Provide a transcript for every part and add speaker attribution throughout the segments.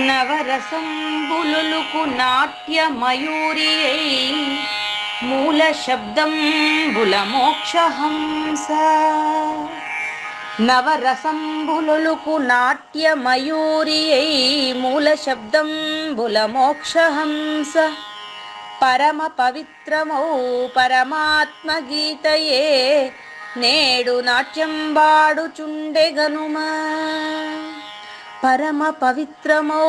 Speaker 1: నవరసంబులుకు నాట్యమయూరియై మూల శబ్దంబుల మోక్షహంస. నవరసంబులుకు నాట్యమయూరియై మూల శబ్దంబుల మోక్షహంస. పరమ పవిత్రమౌ పరమాత్మ గీతయే నేడు నాట్యంబాడుచుండెగనుమా. పరమ పవిత్రమో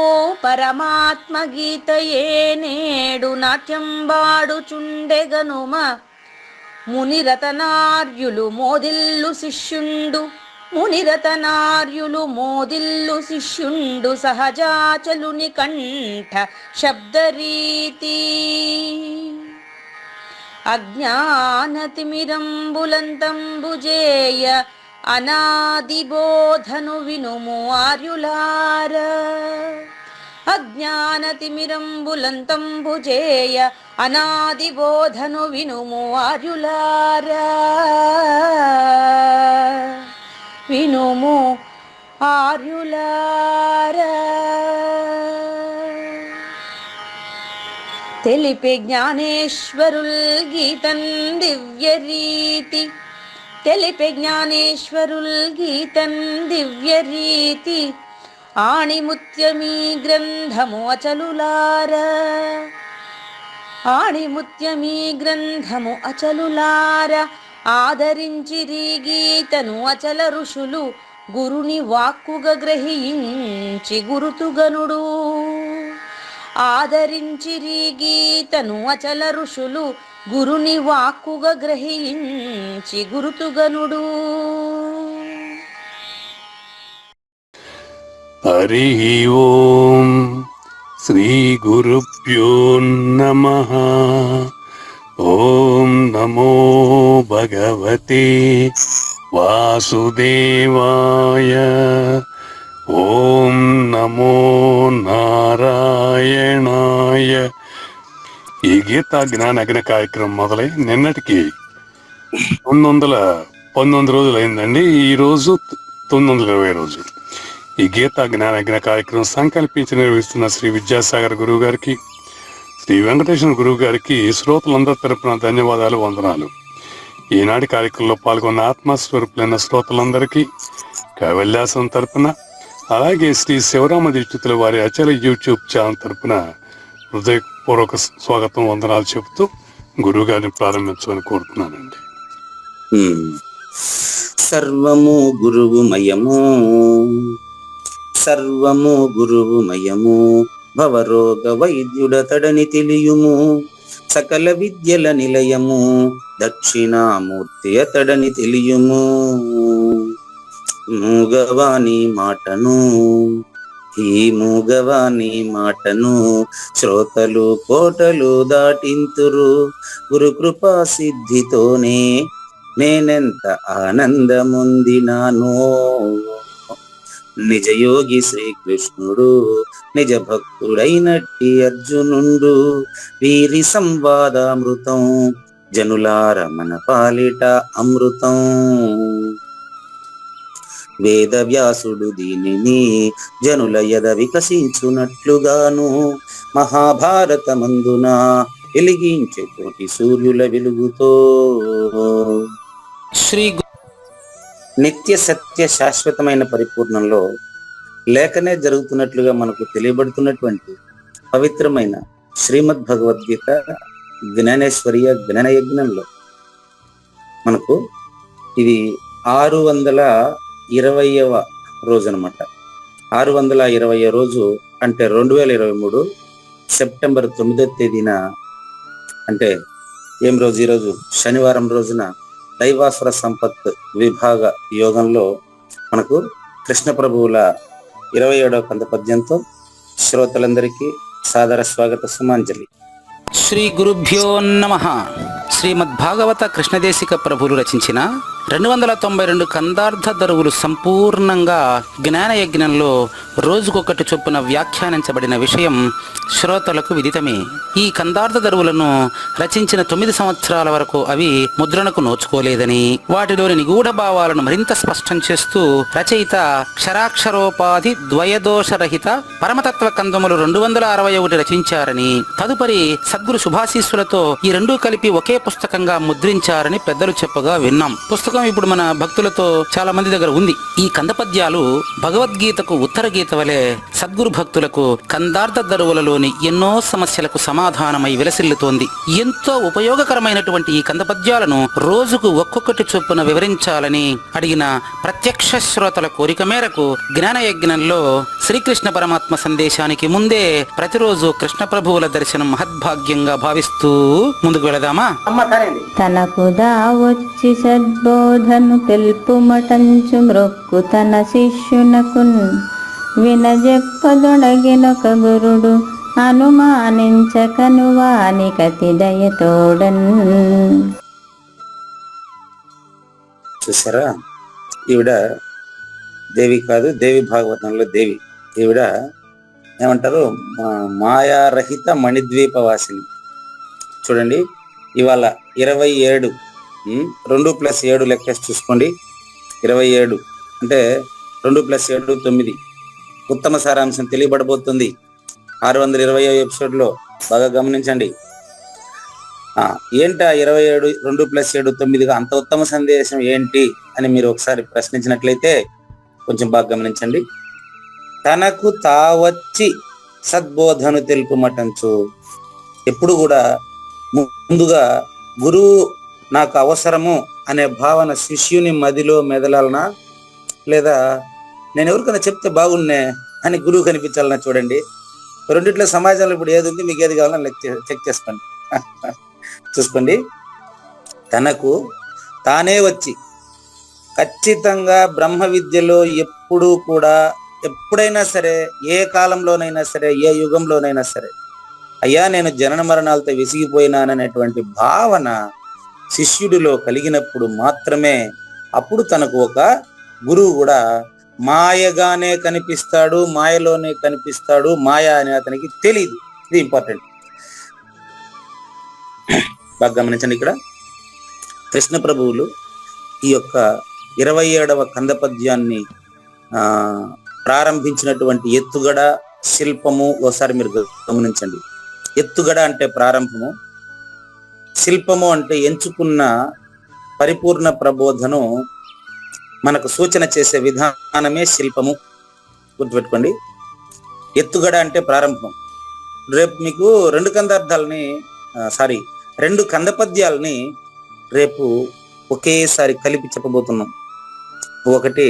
Speaker 1: పరమాత్మ గీతయే నేడు నాట్యంబాడుచుండెగనుమ. మునిరతనార్యులు మోదిల్లు శిష్యుండు, మునిరతనార్యులు మోదిల్లు శిష్యుండు సహజాచలుని కంఠ శబ్దరీతి. అజ్ఞానతిమిరంబులంతంబుజేయ అనాదిబోధను వినుము ఆర్యులార. అజ్ఞానతిమిరంబులంతంబుజేయ అనాదిబోధను వినుము ఆర్యులార. వినుము ఆర్యులార. తెలిపే జ్ఞానేశ్వరుల్ గీతన్ దివ్యరీతి. తెలిపే జ్ఞానేశ్వరుల్ గీతన్ దివ్యరీతి. ఆణిముత్యమీ గ్రంథము అచలులార. ఆణిముత్యమీ గ్రంథము అచలులార. ఆదరించిరి గీతను అచల ఋషులు గురుని వాక్కుగా గ్రహించి గురుతుగనుడు. ఆదరించిరి గీతను అచల ఋషులు గురుని వాక్కుగా గ్రహించి గురుతుగనుడు.
Speaker 2: హరి ఓం శ్రీ గురుభ్యో నమః. ఓం నమో భగవతే వాసుదేవాయ. ఓం నమో నారాయణాయ. ఈ గీతా జ్ఞానయజ్ఞ కార్యక్రమం మొదలై నిన్నటికి 919 రోజులు అయిందండి. ఈరోజు 920 రోజులు. ఈ గీతా జ్ఞానయజ్ఞ కార్యక్రమం సంకల్పించి నిర్వహిస్తున్న శ్రీ విద్యాసాగర్ గురువు గారికి, శ్రీ వెంకటేశ్వర గురువు గారికి శ్రోతలందరి తరపున ధన్యవాదాలు, వందనాలు. ఈనాటి కార్యక్రమంలో పాల్గొన్న ఆత్మస్వరూపులైన శ్రోతలందరికీ కైవల్యాసం తరపున, అలాగే శ్రీ శివరామ దీక్షితుల వారి అచల యూట్యూబ్ ఛానల్ తరపున హృదయపూర్వక స్వాగతం, వందనాలు చెబుతూ గురువు గారిని ప్రారంభించమని కోరుతున్నానండి.
Speaker 3: సర్వము గురువుమయము, సర్వము గురువుమయము. భవరోగ వైద్యుడతడని తెలియుము. సకల విద్యల నిలయము దక్షిణామూర్తి అతడని తెలియుము. మూగవాణి మాటను, ఈ మూగవాణి మాటను శ్రోతలు కోటలు దాటింతురు. గురు కృపా సిద్ధితోనే నేనెంత ఆనందముందినాను. నిజయోగి శ్రీకృష్ణుడు నిజ భక్తుడైనట్టి అర్జునుండు. వీరి సంవాదామృతం జనులార మన పాలిట అమృతం. వేద వ్యాసుడు దీనిని జనుల యద వికసించునట్లుగాను మహాభారతమందున వెలిగించే కోటి సూర్యుల వెలుగుతో. శ్రీ నిత్య సత్య శాశ్వతమైన పరిపూర్ణంలో లేఖనే జరుగుతున్నట్లుగా మనకు తెలియబడుతున్నటువంటి పవిత్రమైన శ్రీమద్ భగవద్గీత జ్ఞానేశ్వర్య జ్ఞానయజ్ఞంలో మనకు ఇది 620వ రోజు అనమాట. 620వ రోజు అంటే 2023 సెప్టెంబర్ 9వ తేదీన, అంటే ఏం రోజు? ఈరోజు శనివారం రోజున దైవాసుర సంపత్ విభాగ యోగంలో మనకు కృష్ణ ప్రభువుల 27వ కంద పద్యంతో శ్రోతలందరికీ సాదర స్వాగత సుమాంజలి.
Speaker 4: శ్రీ గురుభ్యో నమః. శ్రీమద్భాగవత కృష్ణదేశిక ప్రభువులు రచించిన 292 కందార్థ దరువులు సంపూర్ణంగా జ్ఞానయజ్ఞంలో రోజుకొకటి చొప్పున వ్యాఖ్యానించబడిన విషయం శ్రోతలకు విదితమే. ఈ కందార్థ దరువులను రచించిన 9 సంవత్సరాల వరకు అవి ముద్రణకు నోచుకోలేదని, వాటిలోని నిగూఢ భావాలను మరింత స్పష్టం చేస్తూ రచయిత క్షరాక్షరోపాధి ద్వయదోషరహిత పరమతత్వ కందములు 261 రచించారని, తదుపరి సద్గురు శుభాశీస్సులతో ఈ రెండూ కలిపి ఒకే పుస్తకంగా ముద్రించారని పెద్దలు చెప్పగా విన్నాం. పుస్తకం ఇప్పుడు మన భక్తులతో చాలా మంది దగ్గర ఉంది. ఈ కందపద్యాలు భగవద్గీతకు ఉత్తర గీత వలె సద్గురు భక్తులకు కందార్థ దరువులలోని ఎన్నో సమస్యలకు సమాధానమై విలసిల్లుతోంది. ఎంతో ఉపయోగకరమైనటువంటి ఈ కందపద్యాలను రోజుకు ఒక్కొక్కటి చొప్పున వివరించాలని అడిగిన ప్రత్యక్ష శ్రోతల కోరిక మేరకు జ్ఞానయజ్ఞంలో శ్రీకృష్ణ పరమాత్మ సందేశానికి ముందే ప్రతిరోజు కృష్ణ ప్రభువుల దర్శనం మహద్భాగ్యంగా భావిస్తూ ముందుకు వెళదామా?
Speaker 5: తనకు దావొచ్చి సద్బోధను తెలుపుమటంచు మ్రొక్కు తన శిష్యునకున్ వినజెప్పదొడగినొక గురుడు అనుమానించకను వాని కతి దయతోడన్.
Speaker 3: చూసారా, ఈవిడ దేవి కాదు, దేవి భాగవతంలో దేవి. ఈవిడ ఏమంటారు, మాయారహిత మణిద్వీపవాసిని. చూడండి, ఇవాళ 27, 2 + 7 లెక్కేసి చూసుకోండి. 27 అంటే 2 + 7 9. ఉత్తమ సారాంశం తెలియబడబోతుంది 620వ ఎపిసోడ్లో. బాగా గమనించండి. ఏంటా 27, 2 + 7 9గా అంత ఉత్తమ సందేశం ఏంటి అని మీరు ఒకసారి ప్రశ్నించినట్లయితే కొంచెం బాగా గమనించండి. తనకు తావచ్చి సద్బోధను తెలుపుమటంచు. ఎప్పుడు కూడా ముందుగా గురువు నాకు అవసరము అనే భావన శిష్యుని మదిలో మెదలాలనా, లేదా నేను ఎవరికైనా చెప్తే బాగున్నే అని గురువు కనిపించాలన్నా? చూడండి, రెండిట్లో సమాజంలో ఇప్పుడు ఏది ఉంది, మీకు ఏది కావాలని చెక్ చేసుకోండి. చూసుకోండి, తనకు తానే వచ్చి ఖచ్చితంగా బ్రహ్మ విద్యలో ఎప్పుడూ కూడా, ఎప్పుడైనా సరే, ఏ కాలంలోనైనా సరే, ఏ యుగంలోనైనా సరే, అయ్యా నేను జనన మరణాలతో విసిగిపోయినాననేటువంటి భావన శిష్యుడిలో కలిగినప్పుడు మాత్రమే అప్పుడు తనకు ఒక గురువు కూడా మాయగానే కనిపిస్తాడు, మాయలోనే కనిపిస్తాడు. మాయ అని అతనికి తెలియదు. ఇది ఇంపార్టెంట్. బాగా గమనించండి. ఇక్కడ కృష్ణ ప్రభువులు ఈ యొక్క 27వ కందపద్యాన్ని ప్రారంభించినటువంటి ఎత్తుగడ, శిల్పము ఒకసారి మీరు గమనించండి. ఎత్తుగడ అంటే ప్రారంభము, శిల్పము అంటే ఎంచుకున్న పరిపూర్ణ ప్రబోధను మనకు సూచన చేసే విధానమే శిల్పము. గుర్తుపెట్టుకోండి. ఎత్తుగడ అంటే ప్రారంభం. రేపు మీకు 2 కందార్థాలని రెండు కందపద్యాలని రేపు ఒకేసారి కలిపి చెప్పబోతున్నాం. ఒకటి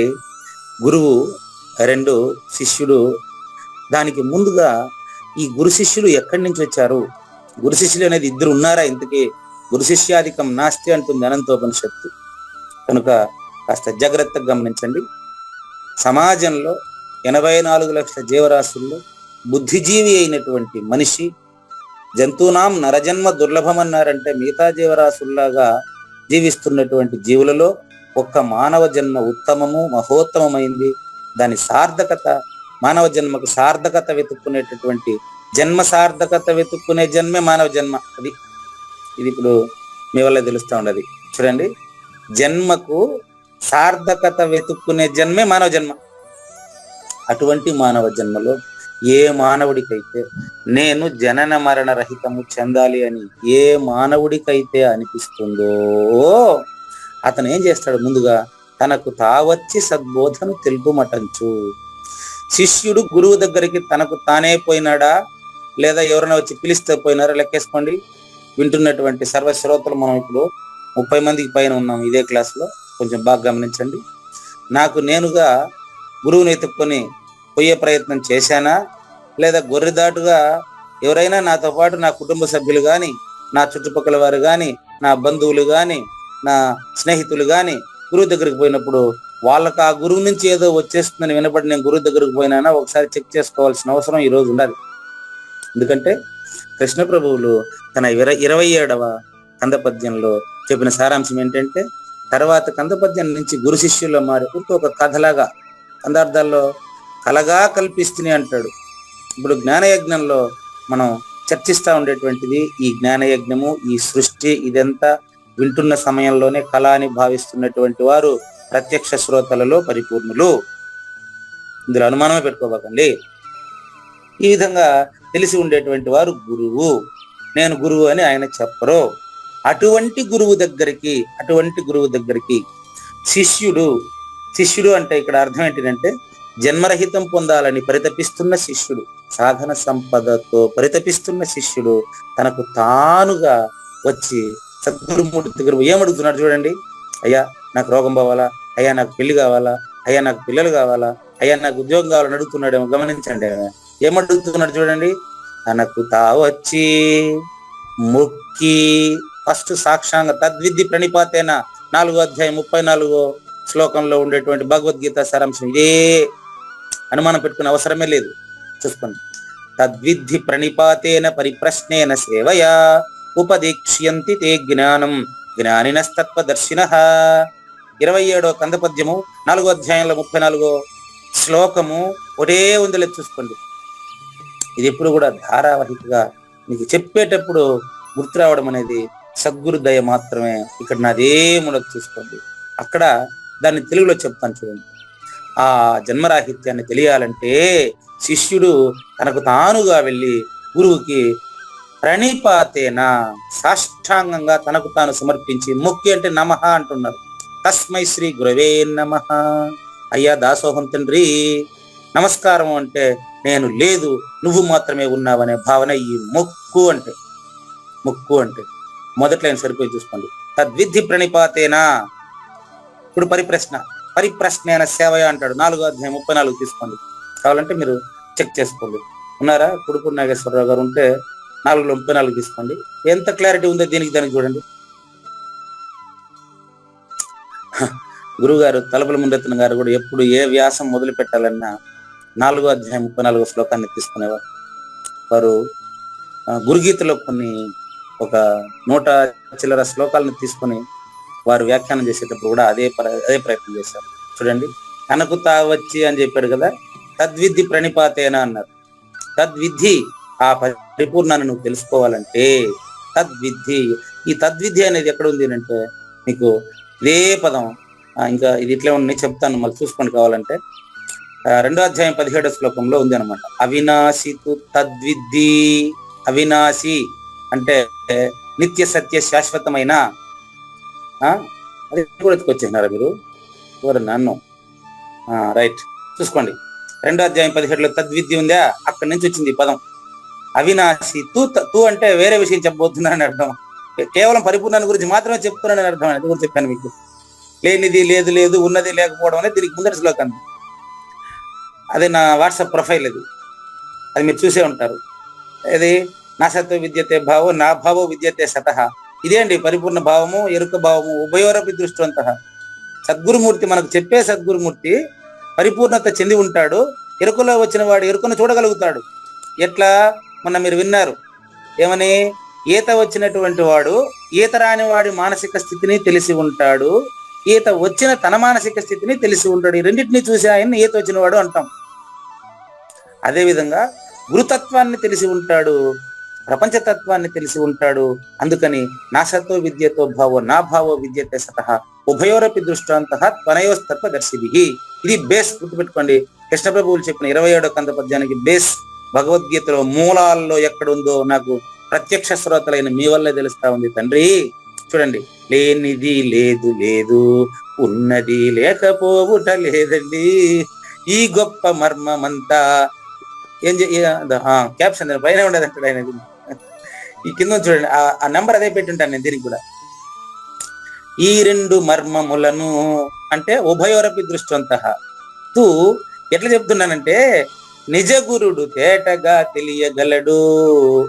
Speaker 3: గురువు, 2 శిష్యుడు. దానికి ముందుగా ఈ గురు శిష్యులు ఎక్కడి నుంచి వచ్చారు, గురు శిష్యులు అనేది 2 ఉన్నారా? ఇంతకీ గురు శిష్యాధికం నాస్తి అంటుంది అనంతోపనిషత్తు. కనుక కాస్త జాగ్రత్తగా గమనించండి. సమాజంలో 84 లక్షల జీవరాశుల్లో బుద్ధిజీవి అయినటువంటి మనిషి, జంతువునాం నరజన్మ దుర్లభం అన్నారంటే మిగతా జీవరాశుల్లాగా జీవిస్తున్నటువంటి జీవులలో ఒక్క మానవ జన్మ ఉత్తమము, మహోత్తమమైంది. దాని సార్థకత, మానవ జన్మకు సార్థకత వెతుక్కునేటటువంటి జన్మ, సార్థకత వెతుక్కునే జన్మే మానవ జన్మ. ఇది ఇప్పుడు మీ వల్ల తెలుస్తూ ఉండదు. చూడండి, జన్మకు సార్థకత వెతుక్కునే జన్మే మానవ జన్మ. అటువంటి మానవ జన్మలో ఏ మానవుడికైతే నేను జనన మరణ రహితము చెందాలి అని ఏ మానవుడికైతే అనిపిస్తుందో అతను ఏం చేస్తాడు? ముందుగా తనకు తావచ్చి సద్బోధను తెలుపుమటంచు. శిష్యుడు గురువు దగ్గరికి తనకు తానే పోయినాడా, లేదా ఎవరైనా వచ్చి పిలిస్తే పోయినారా? లెక్కేసుకోండి. వింటున్నటువంటి సర్వశ్రోతలు మనం ఇప్పుడు 30 మందికి పైన ఉన్నాం ఇదే క్లాస్లో. కొంచెం బాగా గమనించండి. నాకు నేనుగా గురువుని ఎత్తుక్కొని పోయే ప్రయత్నం చేశానా, లేదా గొర్రెదాటుగా ఎవరైనా నాతో పాటు నా కుటుంబ సభ్యులు కానీ, నా చుట్టుపక్కల వారు కానీ, నా బంధువులు కానీ, నా స్నేహితులు కానీ గురువు దగ్గరికి పోయినప్పుడు వాళ్ళకి ఆ గురువు నుంచి ఏదో వచ్చేస్తుందని వినపడి నేను గురువు దగ్గరకు పోయినానా ఒకసారి చెక్ చేసుకోవాల్సిన అవసరం ఈ రోజు ఉండాలి. ఎందుకంటే కృష్ణ ప్రభువులు తన 27వ కందపద్యంలో చెప్పిన సారాంశం ఏంటంటే, తర్వాత కందపద్యం నుంచి గురు శిష్యుల్లో మారి ఒక కథలాగా కందార్థాల్లో కలగా కల్పిస్తుని అంటాడు. ఇప్పుడు జ్ఞానయజ్ఞంలో మనం చర్చిస్తూ ఉండేటువంటిది ఈ జ్ఞానయజ్ఞము, ఈ సృష్టి, ఇదంతా వింటున్న సమయంలోనే కళ అని భావిస్తున్నటువంటి వారు ప్రత్యక్ష శ్రోతలలో పరిపూర్ణులు. ఇందులో అనుమానమే పెట్టుకోబాకండి. ఈ విధంగా తెలిసి ఉండేటువంటి వారు గురువు. నేను గురువు అని ఆయన చెప్పరు. అటువంటి గురువు దగ్గరికి శిష్యుడు అంటే ఇక్కడ అర్థం ఏంటంటే జన్మరహితం పొందాలని పరితపిస్తున్న శిష్యుడు, సాధన సంపదతో పరితపిస్తున్న శిష్యుడు తనకు తానుగా వచ్చి సద్గురుమూర్తి దగ్గర ఏమడుగుతున్నాడు చూడండి. అయ్యా నాకు రోగం పోవాలా, అయ్యా నాకు పెళ్లి కావాలా, అయ్యా నాకు పిల్లలు కావాలా, అయ్యా నాకు ఉద్యోగం కావాలని అడుగుతున్నాడేమో గమనించండి. ఏమడుగుతున్నాడు చూడండి. తనకు తావచ్చి మొక్కి ఫస్ట్ సాక్షాంగ తద్విద్ధి ప్రణిపాతేన 4వ అధ్యాయం 34వ శ్లోకంలో ఉండేటువంటి భగవద్గీత సారాంశం. ఇదే అనుమానం పెట్టుకునే అవసరమే లేదు. చూసుకోండి. తద్విద్ధి ప్రణిపాతేన పరిప్రశ్నేన సేవయా ఉపదీక్ష్యంతి తే జ్ఞానం జ్ఞానినస్తత్వదర్శినః. 27వ కందపద్యము 4వ అధ్యాయంలో 34వ శ్లోకము ఒకటే ఉందిలే చూసుకోండి. ఇది ఎప్పుడు కూడా ధారావాహికగా మీకు చెప్పేటప్పుడు గుర్తు రావడం అనేది సద్గురు దయ మాత్రమే. ఇక్కడ నాదేముండదు చూసుకోండి. అక్కడ దాన్ని తెలుగులో చెప్తాను చూడండి. ఆ జన్మరాహిత్యాన్ని తెలియాలంటే శిష్యుడు తనకు తానుగా వెళ్ళి గురువుకి ప్రణిపాతేన సాష్టాంగంగా తనకు తాను సమర్పించి మొక్కి అంటే నమః అంటున్నారు. తస్మై శ్రీ గురవే నమః. అయ్యా దాసోహం తండ్రి, నమస్కారం అంటే నేను లేదు, నువ్వు మాత్రమే ఉన్నావనే భావన ఈ మొక్కు అంటే మొదట్లో ఆయన సరిపోయి చూసుకోండి. తద్విద్ధి ప్రణిపాతేనా. ఇప్పుడు పరిప్రశ్నేన సేవయ అంటాడు. 4వ అధ్యాయం 34 తీసుకోండి. కావాలంటే మీరు చెక్ చేసుకోండి. ఉన్నారా? కుడుపూడి నాగేశ్వరరావు గారు ఉంటే 4లో 34 తీసుకోండి. ఎంత క్లారిటీ ఉందో దానికి చూడండి. గురుగారు తలపల ముందెత్తిన గారు కూడా ఎప్పుడు ఏ వ్యాసం మొదలు పెట్టాలన్నా 4వ అధ్యాయం 34వ శ్లోకాన్ని తీసుకునేవారు. వారు గురుగీతలో కొన్ని ఒక 100 చిల్లర శ్లోకాలను తీసుకొని వారు వ్యాఖ్యానం చేసేటప్పుడు కూడా అదే ప్రయత్నం చేశారు. చూడండి. తనకు తావచ్చి అని చెప్పాడు కదా, తద్విద్ధి ప్రణిపాతేన అన్నారు. తద్విద్ధి ఆ పరిపూర్ణాన్ని నువ్వు తెలుసుకోవాలంటే తద్విద్ధి. ఈ తద్విద్ధి అనేది ఎక్కడ ఉంది అంటే మీకు ఇదే పదం, ఇంకా ఇది ఇట్లా ఉన్నాయి చెప్తాను, మళ్ళీ చూసుకొని కావాలంటే 2వ అధ్యాయం 17వ శ్లోకంలో ఉంది అనమాట. అవినాశితు తద్విద్ధి. అవినాశి అంటే నిత్య సత్య శాశ్వతమైన, అది కూడా ఎత్తుకొచ్చేసినారా మీరు? నన్ను రైట్ చూసుకోండి. 2వ అధ్యాయం 17లో తద్విద్య ఉందా, అక్కడి నుంచి వచ్చింది ఈ పదం. అవినాశి తూ అంటే వేరే విషయం చెప్పబోతున్నానని అర్థం. కేవలం పరిపూర్ణాన్ని గురించి మాత్రమే చెప్తున్నానని అర్థం. అది కూడా చెప్పాను మీకు. లేనిది లేదు, ఉన్నది లేకపోవడం అనేది దీనికి ముందరి శ్లోకం. అదే నా వాట్సాప్ ప్రొఫైల్ అది మీరు చూసే ఉంటారు. అది నా సత్వ విద్యతే భావో నా భావో విద్యతే సతః. ఇదే అండి పరిపూర్ణ భావము, ఎరుక భావము ఉభయోరపి దృష్టివంతః. సద్గురుమూర్తి మనకు చెప్పే సద్గురుమూర్తి పరిపూర్ణత చెంది ఉంటాడు. ఎరుకలో వచ్చిన వాడు ఎరుకను చూడగలుగుతాడు. ఎట్లా? మొన్న మీరు విన్నారు ఏమని? ఈత వచ్చినటువంటి వాడు ఈత రాని వాడి మానసిక స్థితిని తెలిసి ఉంటాడు, ఈత వచ్చిన తన మానసిక స్థితిని తెలిసి ఉంటాడు. ఈ రెండింటినీ చూసి ఆయన్ని ఈత వచ్చిన వాడు అంటాం. అదేవిధంగా గురుతత్వాన్ని తెలిసి ఉంటాడు, ప్రపంచతత్వాన్ని తెలిసి ఉంటాడు. అందుకని నా సత్వ విద్యతో భావో నా భావో విద్యతే సతః ఉభయోరపి దృష్టాంతః త్వనయోస్తత్వదర్శిభిః. ఇది బేస్, గుర్తుపెట్టుకోండి. కృష్ణప్రభువులు చెప్పిన 27వ కంద పద్యానికి బేస్ భగవద్గీతలో మూలాల్లో ఎక్కడుందో నాకు ప్రత్యక్ష శ్రోతలైన మీ వల్లే తెలుస్తా ఉంది తండ్రి. చూడండి. లేనిది లేదు, ఉన్నది లేకపోవుట లేదండి, ఈ గొప్ప మర్మమంతా క్యాప్షన్ పైన ఉండదు అంటాడు ఆయన. ఈ కింద చూడండి, ఆ నెంబర్ అదే పెట్టుంటాను నేను దీనికి కూడా. ఈ 2 మర్మములను అంటే ఉభయోరపి దృష్టివంతః. తూ ఎట్లా చెప్తున్నానంటే నిజ గురుడు తేటగా తెలియగలడు.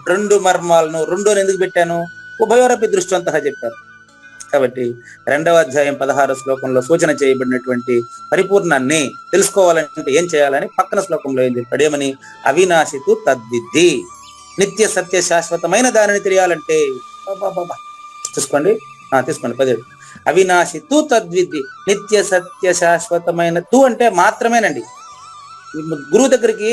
Speaker 3: 2 మర్మాలను 2 అని ఎందుకు పెట్టాను? ఉభయోరపి దృష్టివంతః చెప్పారు కాబట్టి 2వ అధ్యాయం 16వ శ్లోకంలో సూచన చేయబడినటువంటి పరిపూర్ణాన్ని తెలుసుకోవాలంటే ఏం చేయాలని పక్కన శ్లోకంలో ఏం చెప్పాడు? ఏమని? అవినాశితు తద్విద్ధి. నిత్య సత్య శాశ్వతమైన దానిని తెలియాలంటే చూసుకోండి. తీసుకోండి 17 అవినాశి తు తద్విద్ది, నిత్య సత్య శాశ్వతమైన తు అంటే మాత్రమేనండి. గురువు దగ్గరికి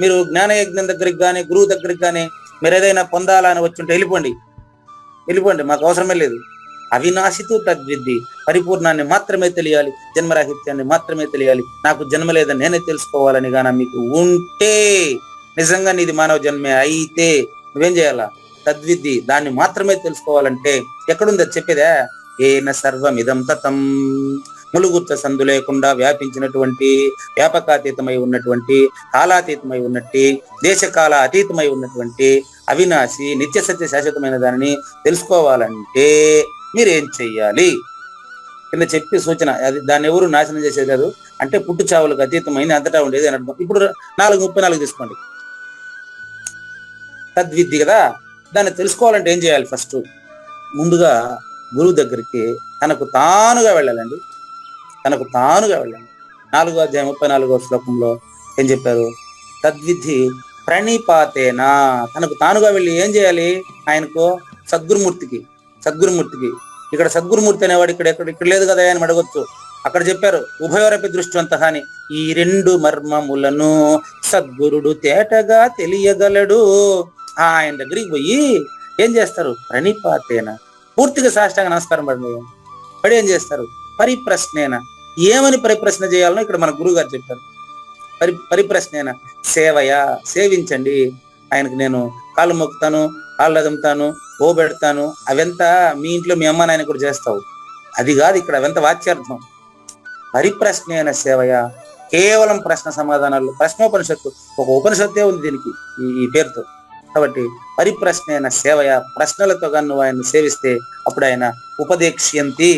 Speaker 3: మీరు జ్ఞానయజ్ఞం దగ్గరికి కానీ గురువు దగ్గరికి కానీ మీరు ఏదైనా పొందాలని వచ్చుంటే వెళ్ళిపోండి, మాకు అవసరమే లేదు. అవినాశితు తద్విద్ది, పరిపూర్ణాన్ని మాత్రమే తెలియాలి, జన్మరాహిత్యాన్ని మాత్రమే తెలియాలి, నాకు జన్మ లేదని నేనే తెలుసుకోవాలని గాన మీకు ఉంటే, నిజంగా నీది మానవ జన్మే అయితే నువ్వేం చేయాలా? తద్విద్ది, దాన్ని మాత్రమే తెలుసుకోవాలంటే ఎక్కడుంది అది చెప్పేదా? ఏన సర్వమిదం తతం, ములుగుచ్చ సందు లేకుండా వ్యాపించినటువంటి, వ్యాపకాతీతమై ఉన్నటువంటి, కాలాతీతమై ఉన్నట్టు, దేశకాల అతీతమై ఉన్నటువంటి అవినాశి నిత్య సత్య శాశ్వతమైన దానిని తెలుసుకోవాలంటే మీరేం చెయ్యాలి కింద చెప్పి సూచన. అది దాన్ని ఎవరు నాశనం చేసేది కాదు, అంటే పుట్టు చావులకు అతీతమైన అంతటా ఉండేది అని అర్థం. ఇప్పుడు 4:34 తీసుకోండి, తద్విద్ది కదా. దాన్ని తెలుసుకోవాలంటే ఏం చేయాలి? ఫస్ట్ ముందుగా గురువు దగ్గరికి తనకు తానుగా వెళ్ళాలండి, తనకు తానుగా వెళ్ళండి. 4వ అధ్యాయం 34వ శ్లోకంలో ఏం చెప్పారు? తద్విధి ప్రణిపాతేనా, తనకు తానుగా వెళ్ళి ఏం చేయాలి? ఆయనకు సద్గురుమూర్తికి ఇక్కడ సద్గురుమూర్తి అనేవాడు ఇక్కడ లేదు కదా అని అడగొచ్చు. అక్కడ చెప్పారు ఉభయోరపి దృష్టివంత అని, ఈ 2 మర్మములను సద్గురుడు తేటగా తెలియగలడు. ఆయన దగ్గరికి పోయి ఏం చేస్తారు? ప్రణిపాతేనా, పూర్తిగా సాష్టాంగ నమస్కారం పడి ఏం చేస్తారు? పరిప్రశ్నేన, ఏమని పరిప్రశ్న చేయాలనో ఇక్కడ మన గురువు గారు చెప్పారు. పరిప్రశ్నేన సేవయా, సేవించండి. ఆయనకు నేను కాళ్ళు మొక్కుతాను, కాళ్ళు అదుముతాను, ఓ పెడతాను, అవంతా మీ ఇంట్లో మీ అమ్మ నాయన కూడా చేస్తావు, అది కాదు ఇక్కడ, అవంతా వాచ్యార్థం. పరిప్రశ్నేన సేవయా, కేవలం ప్రశ్న సమాధానాలు, ప్రశ్నోపనిషత్తు, ఒక ఉపనిషత్తే ఉంది దీనికి ఈ పేరుతో. కాబట్టి పరిప్రశ్నేన సేవయా, ప్రశ్నలతో కానీ నువ్వు ఆయన సేవిస్తే అప్పుడు ఆయన ఉపదేక్ష్యంతి,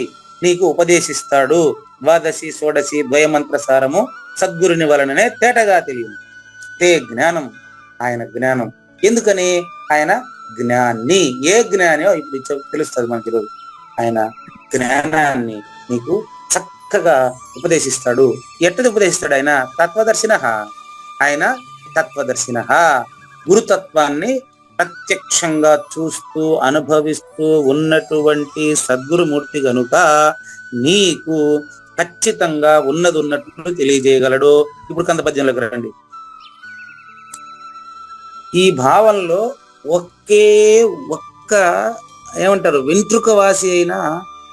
Speaker 3: నీకు ఉపదేశిస్తాడు. ద్వాదశి షోడశి ద్వయమంత్ర సారము సద్గురుని వలననే తేటగా తెలియదు. తే జ్ఞానం, ఆయన జ్ఞానం. ఎందుకని? ఆయన జ్ఞాని. ఏ జ్ఞానో ఇప్పుడు తెలుస్తుంది మనకి ఈరోజు. ఆయన జ్ఞానాన్ని నీకు చక్కగా ఉపదేశిస్తాడు. ఎట్టది ఉపదేశిస్తాడు? ఆయన తత్వదర్శిన, గురుతత్వాన్ని ప్రత్యక్షంగా చూస్తూ అనుభవిస్తూ ఉన్నటువంటి సద్గురుమూర్తి గనుక నీకు ఖచ్చితంగా ఉన్నట్టు తెలియజేయగలడు. ఇప్పుడు కంద పద్యంలోకి రండి. ఈ భావంలో ఒక్క ఏమంటారు వెంట్రుక వాసి అయినా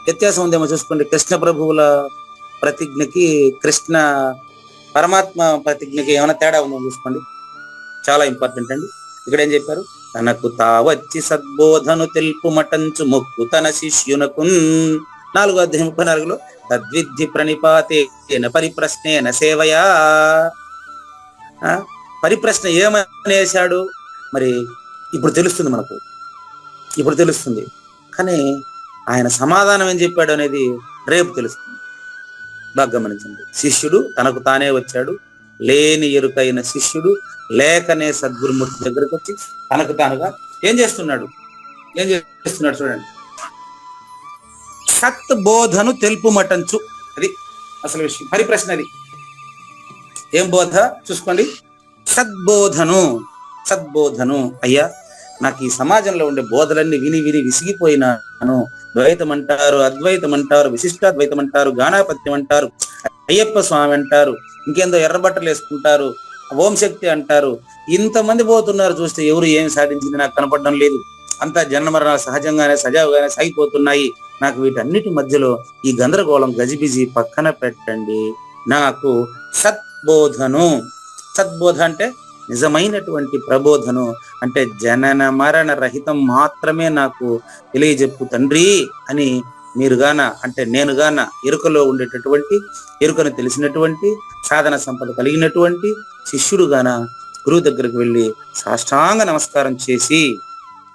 Speaker 3: వ్యత్యాసం ఉందేమో చూసుకోండి. కృష్ణ ప్రభువుల ప్రతిజ్ఞకి, కృష్ణ పరమాత్మ ప్రతిజ్ఞకి ఏమైనా తేడా ఉందో చూసుకోండి. చాలా ఇంపార్టెంట్ అండి. ఇక్కడ ఏం చెప్పారు? తనకు తావచ్చి సద్బోధను తెలుపు మటంచు మొక్కు తన శిష్యునకు. 4వ అధ్యాయం 34లో తద్విద్ధి ప్రణిపాతేన పరిప్రశ్నేన సేవయా. పరిప్రశ్న ఏమనేశాడు మరి ఇప్పుడు తెలుస్తుంది మనకు, ఇప్పుడు తెలుస్తుంది. కానీ ఆయన సమాధానం ఏం చెప్పాడు అనేది రేపు తెలుస్తుంది. బాగా గమనించండి. శిష్యుడు తనకు తానే వచ్చాడు, లేని ఎరుకైన శిష్యుడు లేకనే సద్గురుమూర్తి దగ్గరకు వచ్చి తనకు తానుగా ఏం చేస్తున్నాడు చూడండి. సత్ బోధను తెలుపుమటంచు, అది అసలు విషయం. పరిప్రశ్న అది ఏం బోధ చూసుకోండి. సద్బోధను అయ్యా, నాకు ఈ సమాజంలో ఉండే బోధలన్నీ విని విసిగిపోయినాను. ద్వైతం అంటారు, అద్వైతం అంటారు, విశిష్టాద్వైతం అంటారు, గాణాపత్యం అంటారు, అయ్యప్ప స్వామి అంటారు, ఇంకేందో ఎర్రబట్టలు వేసుకుంటారు, ఓం శక్తి అంటారు. ఇంతమంది పోతున్నారు, చూస్తే ఎవరు ఏమి సాధించింది నాకు కనపడడం లేదు. అంతా జన్మరణాలు సహజంగానే సజావుగానే సాగిపోతున్నాయి. నాకు వీటన్నిటి మధ్యలో ఈ గందరగోళం గజిబిజి పక్కన పెట్టండి. నాకు సద్బోధ అంటే నిజమైనటువంటి ప్రబోధను, అంటే జనన మరణ రహితం మాత్రమే నాకు తెలియజెప్పు తండ్రి అని మీరు గాన, అంటే నేను గాన ఎరుకలో ఉండేటటువంటి, ఎరుకను తెలిసినటువంటి, సాధన సంపద కలిగినటువంటి శిష్యుడు గాన గురువు దగ్గరకు వెళ్ళి సాష్టాంగ నమస్కారం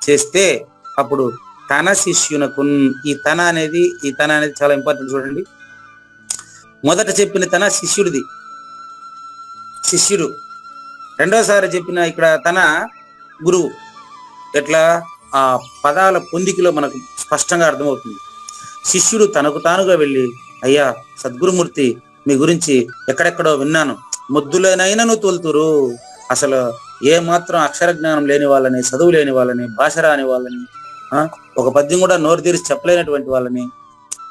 Speaker 3: చేస్తే అప్పుడు తన శిష్యునకు, ఈ తన అనేది చాలా ఇంపార్టెంట్ చూడండి. మొదట చెప్పిన తన శిష్యుడు, రెండోసారి చెప్పిన ఇక్కడ తన గురువు. ఎట్లా? ఆ పదాల పొందికలో మనకు స్పష్టంగా అర్థమవుతుంది. శిష్యుడు తనకు తానుగా వెళ్ళి, అయ్యా సద్గురుమూర్తి మీ గురించి ఎక్కడెక్కడో విన్నాను, ముద్దులనైనను తోలుతురు, అసలు ఏ మాత్రం అక్షర జ్ఞానం లేని వాళ్ళని, చదువు లేని వాళ్ళని, భాష రాని వాళ్ళని, ఒక పద్యం కూడా నోరు తీరిసి చెప్పలేనటువంటి వాళ్ళని,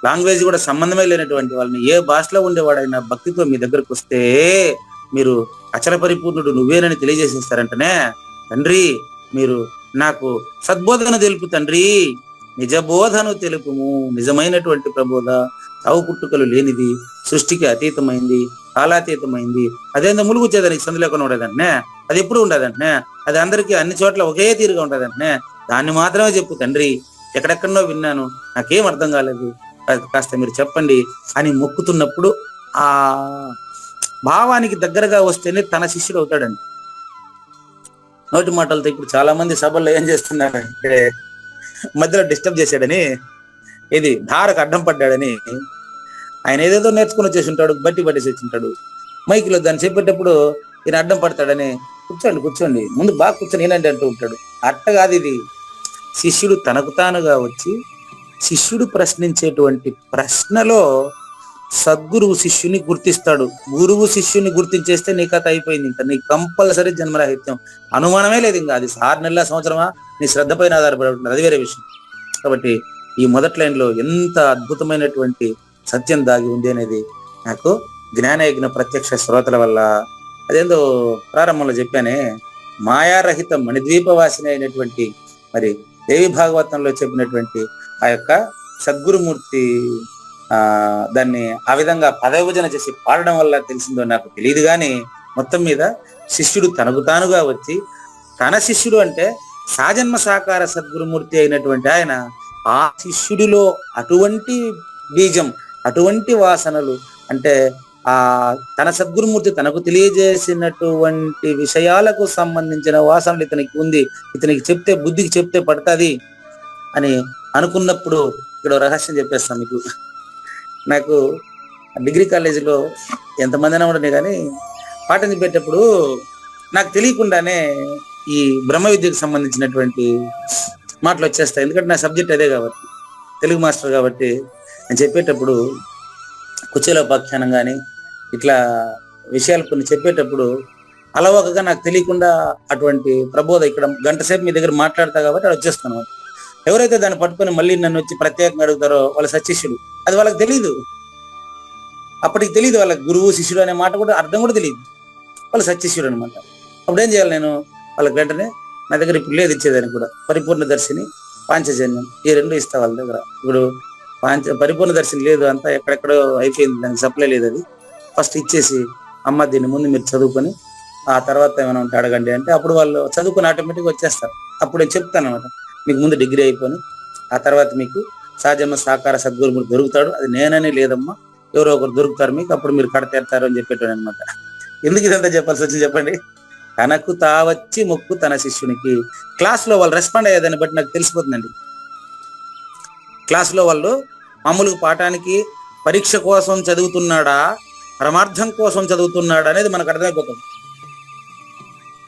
Speaker 3: లాంగ్వేజ్ కూడా సంబంధమే లేనటువంటి వాళ్ళని, ఏ భాషలో ఉండేవాడైనా భక్తితో మీ దగ్గరకు వస్తే మీరు అచల పరిపూర్ణుడు నువ్వేనని తెలియజేసేస్తారంటనే, తండ్రి మీరు నాకు సద్బోధన తెలుపు తండ్రి, నిజ బోధను తెలుపుము, నిజమైనటువంటి ప్రబోధ, చావు పుట్టుకలు లేనిది, సృష్టికి అతీతమైంది, కాలాతీతమైంది, అదేందో ములుగుచ్చేదానికి సందు లేకుండా ఉండదంటే, అది ఎప్పుడు ఉండదంటే, అది అందరికీ అన్ని చోట్ల ఒకే తీరుగా ఉండదంటే, దాన్ని మాత్రమే చెప్పు తండ్రి, ఎక్కడెక్కడో విన్నాను, నాకేం అర్థం కాలేదు, కాస్త మీరు చెప్పండి అని మొక్కుతున్నప్పుడు ఆ భావానికి దగ్గరగా వస్తేనే తన శిష్యుడు అవుతాడండి. నోటి మాటలతో ఇప్పుడు చాలా మంది సభల్లో ఏం చేస్తున్నారంటే, మధ్యలో డిస్టర్బ్ చేశాడని, ఇది ధారకు అడ్డం పడ్డాడని ఆయన ఏదేదో నేర్చుకుని వచ్చేసి ఉంటాడు, బట్టి పట్టేసి వచ్చి ఉంటాడు, మైకులో దాన్ని చెప్పేటప్పుడు ఈయన అడ్డం పడతాడని, కూర్చోండి ముందు బాగా కూర్చొని ఏంటంటే అంటూ ఉంటాడు. అట్ట కాదు ఇది. శిష్యుడు తనకు తానుగా వచ్చి శిష్యుడు ప్రశ్నించేటువంటి ప్రశ్నలో సద్గురువు శిష్యుని గుర్తిస్తాడు. గురువు శిష్యుని గుర్తించేస్తే నీ కథ అయిపోయింది, ఇంకా నీ కంపల్సరీ జన్మరాహిత్యం, అనుమానమే లేదు. ఇంకా అది 6 నెలల సంవత్సరమా నీ శ్రద్ధ పైన ఆధారపడి ఉంటుంది, అది వేరే విషయం. కాబట్టి ఈ మొదటి లైన్లో ఎంత అద్భుతమైనటువంటి సత్యం దాగి ఉంది అనేది నాకు జ్ఞానయజ్ఞ ప్రత్యక్ష శ్రోతల వల్ల, అదేందో ప్రారంభంలో చెప్పానే, మాయారహిత మణిద్వీపవాసిని అయినటువంటి మరి దేవి భాగవతంలో చెప్పినటువంటి ఆ యొక్క సద్గురుమూర్తి దాన్ని ఆ విధంగా పదవిభజన చేసి పాడడం వల్ల తెలిసిందో నాకు తెలియదు. కానీ మొత్తం మీద శిష్యుడు తనకు తానుగా వచ్చి, తన శిష్యుడు అంటే సాజన్మ సాకార సద్గురుమూర్తి అయినటువంటి ఆయన, ఆ శిష్యుడిలో అటువంటి బీజం, అటువంటి వాసనలు, అంటే ఆ తన సద్గురుమూర్తి తనకు తెలియజేసినటువంటి విషయాలకు సంబంధించిన వాసనలు ఇతనికి ఉంది, ఇతనికి చెప్తే బుద్ధికి చెప్తే పడుతుంది అని అనుకున్నప్పుడు, ఇక్కడ రహస్యం చెప్పేస్తాను మీకు. నాకు డిగ్రీ కాలేజీలో ఎంతమంది అయినా ఉండనే కానీ పాఠం చెప్పేటప్పుడు నాకు తెలియకుండానే ఈ బ్రహ్మ విద్యకు సంబంధించినటువంటి మాటలు వచ్చేస్తాయి. ఎందుకంటే నా సబ్జెక్ట్ అదే కాబట్టి, తెలుగు మాస్టర్ కాబట్టి. నేను చెప్పేటప్పుడు కుచేలోపాఖ్యానం కానీ ఇట్లా విషయాలు కొన్ని చెప్పేటప్పుడు అలవకగా నాకు తెలియకుండా అటువంటి ప్రబోధ ఇక్కడ గంట సేపు మీ దగ్గర మాట్లాడతా కాబట్టి అది వచ్చేస్తాను. ఎవరైతే దాన్ని పట్టుకొని మళ్ళీ నన్ను వచ్చి ప్రత్యేకంగా అడుగుతారో వాళ్ళ సశిష్యుడు, అది వాళ్ళకి తెలియదు, అప్పటికి తెలియదు. వాళ్ళకి గురువు శిష్యుడు అనే మాట కూడా అర్థం కూడా తెలియదు, వాళ్ళు సశిష్యుడు అనమాట. అప్పుడు ఏం చేయాలి నేను వాళ్ళకి వెంటనే, నా దగ్గర ఇప్పుడు లేదు ఇచ్చేదానికి కూడా, పరిపూర్ణ దర్శిని, పాంచజన్యం, ఈ 2 ఇస్తా వాళ్ళ దగ్గర. ఇప్పుడు పరిపూర్ణ దర్శనం లేదు, అంతా ఎక్కడెక్కడో అయిపోయింది, దానికి సప్లై లేదు. అది ఫస్ట్ ఇచ్చేసి, అమ్మ దీన్ని ముందు మీరు చదువుకొని ఆ తర్వాత ఏమైనా ఉంటే అడగండి అంటే, అప్పుడు వాళ్ళు చదువుకొని ఆటోమేటిక్గా వచ్చేస్తారు. అప్పుడు నేను చెప్తాను అనమాట, మీకు ముందు డిగ్రీ అయిపోయి ఆ తర్వాత మీకు సహజన్మ సాకార సద్గురుమూర్తి దొరుకుతాడు, అది నేనని లేదమ్మా, ఎవరో ఒకరు దొరుకుతారు మీకు, అప్పుడు మీరు కడతేరుతారు అని చెప్పేటాడు అనమాట. ఎందుకు ఇదంతా చెప్పాల్సి వచ్చింది చెప్పండి? తనకు తావచ్చి మొక్కు తన శిష్యునికి. క్లాస్లో వాళ్ళు రెస్పాండ్ అయ్యేదాన్ని బట్టి నాకు తెలిసిపోతుందండి. క్లాసులో వాళ్ళు మామూలుగా పాఠానికి పరీక్ష కోసం చదువుతున్నాడా, పరమార్థం కోసం చదువుతున్నాడా అనేది మనకు అర్థమైపోతుంది.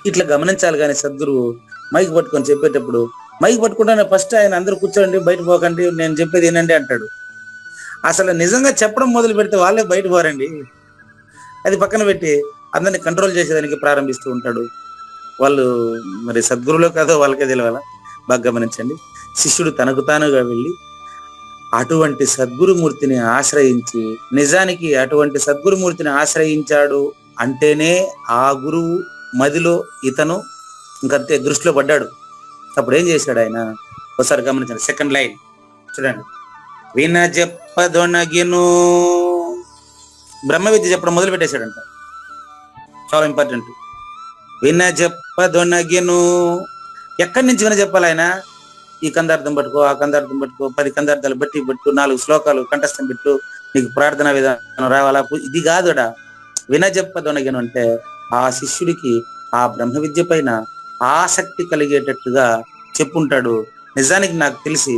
Speaker 3: ఇట్లా గమనించాలి. కానీ సద్గురువు మైక్ పట్టుకొని చెప్పేటప్పుడు, మైక్ పట్టుకుంటానే ఫస్ట్ ఆయన అందరూ కూర్చోండి, బయట పోకండి, నేను చెప్పేది ఏనండి అంటాడు. అసలు నిజంగా చెప్పడం మొదలు పెడితే వాళ్ళే బయట పోరండి. అది పక్కన పెట్టి అందరిని కంట్రోల్ చేసేదానికి ప్రారంభిస్తూ ఉంటాడు. వాళ్ళు మరి సద్గురువులో కాదో వాళ్ళకే తెలియాల. బాగా గమనించండి. శిష్యుడు తనకు తానుగా వెళ్ళి అటువంటి సద్గురుమూర్తిని ఆశ్రయించి, నిజానికి అటువంటి సద్గురుమూర్తిని ఆశ్రయించాడు అంటేనే ఆ గురువు మదిలో ఇతను ఇంకంతే దృష్టిలో పడ్డాడు. అప్పుడు ఏం చేశాడు ఆయన? ఒకసారి గమనించండి. సెకండ్ లైన్ చూడండి. వినజెప్పదొనగెను. బ్రహ్మ విద్య చెప్పడం మొదలు పెట్టేశాడంట. చాలా ఇంపార్టెంట్. వినజెప్పదొనగెను. ఎక్కడి నుంచి వినజెప్పాలి ఆయన? ఈ కందార్థం పట్టుకో, ఆ కందార్థం పట్టుకో, 10 కందార్థాలు బట్టి పెట్టు, 4 శ్లోకాలు కంఠస్థం పెట్టు, నీకు ప్రార్థనా విధానం రావాలా, ఇది కాదుడా. వినజెప్పదొనగెను అంటే ఆ శిష్యుడికి ఆ బ్రహ్మ విద్య పైన ఆసక్తి కలిగేటట్టుగా చెప్పుంటాడు. నిజానికి నాకు తెలిసి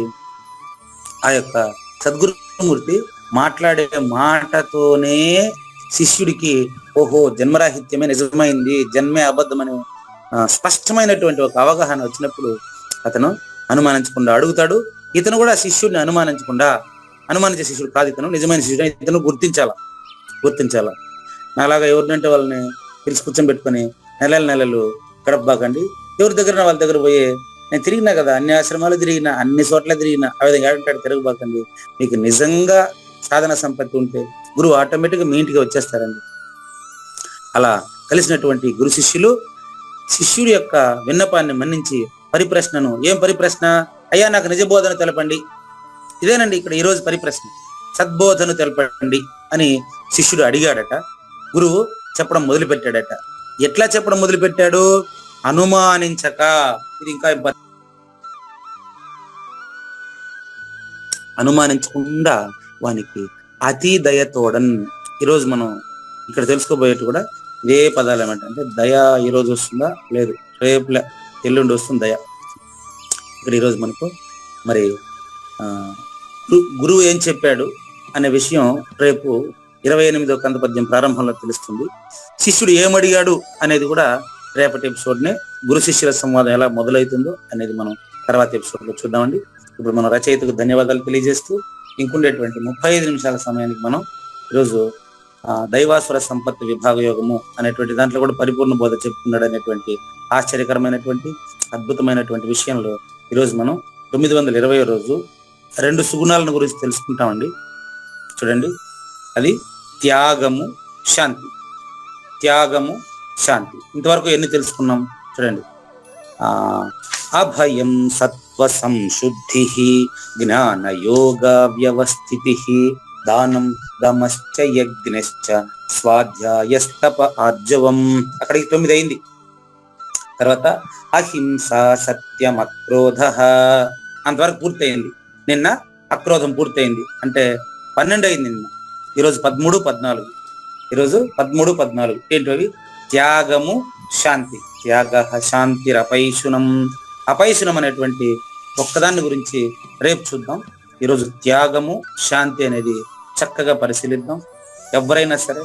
Speaker 3: ఆ యొక్క సద్గురుమూర్తి మాట్లాడే మాటతోనే శిష్యుడికి ఓహో జన్మరాహిత్యమే నిజమైంది, జన్మే అబద్ధమని స్పష్టమైనటువంటి ఒక అవగాహన వచ్చినప్పుడు అతను అనుమానించకుండా అడుగుతాడు. ఇతను కూడా శిష్యుడిని అనుమానించే శిష్యుడు కాదు ఇతను, నిజమైన శిష్యుడు ఇతను గుర్తించాల. నాలాగా ఎవరినంటే వాళ్ళని పిలిచి కూర్చొని పెట్టుకొని నెలలు గడపబాకండి. ఎవరి దగ్గర వాళ్ళ దగ్గర పోయి నేను తిరిగినా కదా, అన్ని ఆశ్రమాలు తిరిగినా, అన్ని చోట్ల తిరిగినా. ఆ విధంగా అంటాడు, తిరగబాకండి. మీకు నిజంగా సాధన సంపత్తి ఉంటే గురువు ఆటోమేటిక్గా మీ ఇంటికి వచ్చేస్తారండి. అలా కలిసినటువంటి గురు శిష్యులు శిష్యుడి యొక్క విన్నపాన్ని మన్నించి పరిప్రశ్నను, ఏం పరిప్రశ్న? అయ్యా నాకు నిజ బోధన తెలపండి. ఇదేనండి ఇక్కడ ఈరోజు పరిప్రశ్న. సద్బోధను తెలపండి అని శిష్యుడు అడిగాడట. గురువు చెప్పడం మొదలుపెట్టాడట. ఎట్లా చెప్పడం మొదలుపెట్టాడు? అనుమానించక. ఇది ఇంకా అనుమానించకుండా వానికి అతి దయతోడన్. ఈరోజు మనం ఇక్కడ తెలుసుకోబోయేది కూడా ఇదే పదాలు ఏమంటే, అంటే దయ ఈరోజు వస్తుందా? లేదు, రేపు ఎల్లుండి వస్తుంది దయ. ఇక్కడ ఈరోజు మనకు మరి గురువు ఏం చెప్పాడు అనే విషయం రేపు 28వ కంద పద్యం ప్రారంభంలో తెలుస్తుంది. శిష్యుడు ఏమడిగాడు అనేది కూడా రేపటి ఎపిసోడ్నే. గురు శిష్యుల సంవాదం ఎలా మొదలవుతుందో అనేది మనం తర్వాత ఎపిసోడ్లో చూద్దామండి. ఇప్పుడు మనం రచయితకు ధన్యవాదాలు తెలియజేస్తూ ఇంకుండేటువంటి 35 నిమిషాల సమయానికి మనం ఈరోజు దైవాసుర సంపత్తి విభాగ యోగము అనేటువంటి దాంట్లో కూడా పరిపూర్ణ బోధ చెప్పుకున్నాడు అనేటువంటి ఆశ్చర్యకరమైనటువంటి అద్భుతమైనటువంటి విషయంలో ఈరోజు మనం 920వ రోజు 2 సుగుణాలను గురించి తెలుసుకుంటామండి. చూడండి, అది త్యాగము, శాంతి. త్యాగము, శాంతి. ఇంతవరకు ఎన్ని తెలుసుకున్నాం చూడండి. అభయం సత్వ సంశుద్ధి, జ్ఞాన యోగ వ్యవస్థితి, దానం దమశ్చ యజ్ఞశ్చ, స్వాధ్యాయస్తప ఆర్జవం. అక్కడికి 9 అయింది. తర్వాత అహింస సత్యం అక్రోధ, అంతవరకు పూర్తయింది. నిన్న అక్రోధం పూర్తయింది, అంటే 12 అయింది నిన్న. ఈరోజు 13, 14. ఈరోజు 13, 14 ఏంటవి? త్యాగము, శాంతి. త్యాగ శాంతిరపైశునం. అపైశునం అనేటువంటి ఒక్కదాన్ని గురించి రేపు చూద్దాం. ఈరోజు త్యాగము, శాంతి అనేది చక్కగా పరిశీలిద్దాం. ఎవరైనా సరే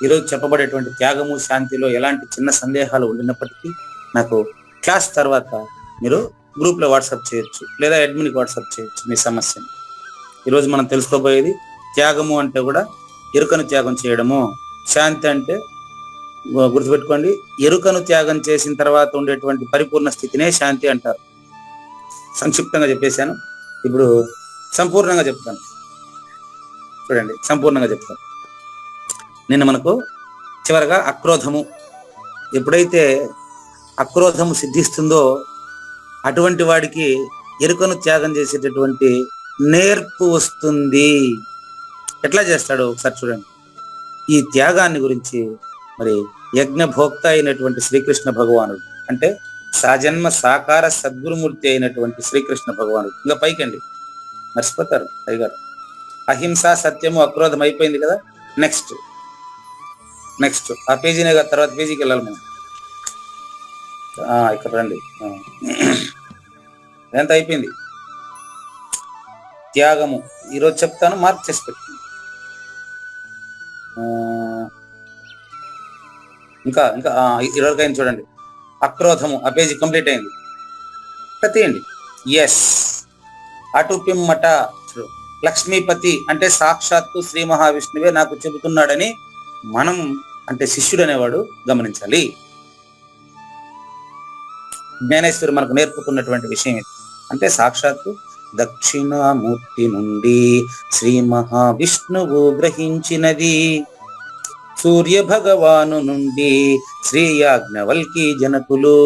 Speaker 3: ఈరోజు చెప్పబడేటువంటి త్యాగము, శాంతిలో ఎలాంటి చిన్న సందేహాలు ఉండినప్పటికీ నాకు క్లాస్ తర్వాత మీరు గ్రూప్లో వాట్సాప్ చేయొచ్చు, లేదా అడ్మిన్కి వాట్సాప్ చేయొచ్చు మీ సమస్యని. ఈరోజు మనం తెలుసుకోబోయేది త్యాగము అంటే కూడా ఎరుకను త్యాగం చేయడము, శాంతి అంటే గుర్తుపెట్టుకోండి, ఎరుకను త్యాగం చేసిన తర్వాత ఉండేటువంటి పరిపూర్ణ స్థితినే శాంతి అంటారు. సంక్షిప్తంగా చెప్పేశాను, ఇప్పుడు సంపూర్ణంగా చెప్తాను. చూడండి, సంపూర్ణంగా చెప్తాను. నిన్న మనకు చివరగా అక్రోధము, ఎప్పుడైతే అక్రోధము సిద్ధిస్తుందో అటువంటి వాడికి ఎరుకను త్యాగం చేసేటటువంటి నేర్పు వస్తుంది. ఎట్లా చేస్తాడు ఒకసారి చూడండి. ఈ త్యాగాన్ని గురించి మరి యజ్ఞభోక్త అయినటువంటి శ్రీకృష్ణ భగవానుడు, అంటే సాజన్మ సాకార సద్గురుమూర్తి అయినటువంటి శ్రీకృష్ణ భగవానుడు. ఇంకా పైకండి, మర్చిపోతారు అయ్యగారు. అహింస సత్యము అక్రోధం అయిపోయింది కదా. నెక్స్ట్ ఆ పేజీనే కదా, తర్వాత పేజీకి వెళ్ళాలి మనం. ఇక్కడ రండి, ఎంత అయిపోయింది. త్యాగము ఈరోజు చెప్తాను, మార్క్ చేసి పెట్టుకుంది. ఇంకా ఇంకా 20 అయింది చూడండి. అక్రోధము ఆ పేజీ కంప్లీట్ అయింది. తీయండి. ఎస్, అటు పిమ్మట లక్ష్మీపతి అంటే సాక్షాత్తు శ్రీ మహావిష్ణువే నాకు చెబుతున్నాడని మనం, అంటే శిష్యుడు అనేవాడు గమనించాలి. జ్ఞానేశ్వరి మనకు నేర్పుతున్నటువంటి విషయం ఇది. అంటే సాక్షాత్తు దక్షిణామూర్తి నుండి శ్రీ మహావిష్ణువు గ్రహించినది, సూర్య భగవాను నుండి శ్రీ యాజ్ఞవల్కి జనకులు,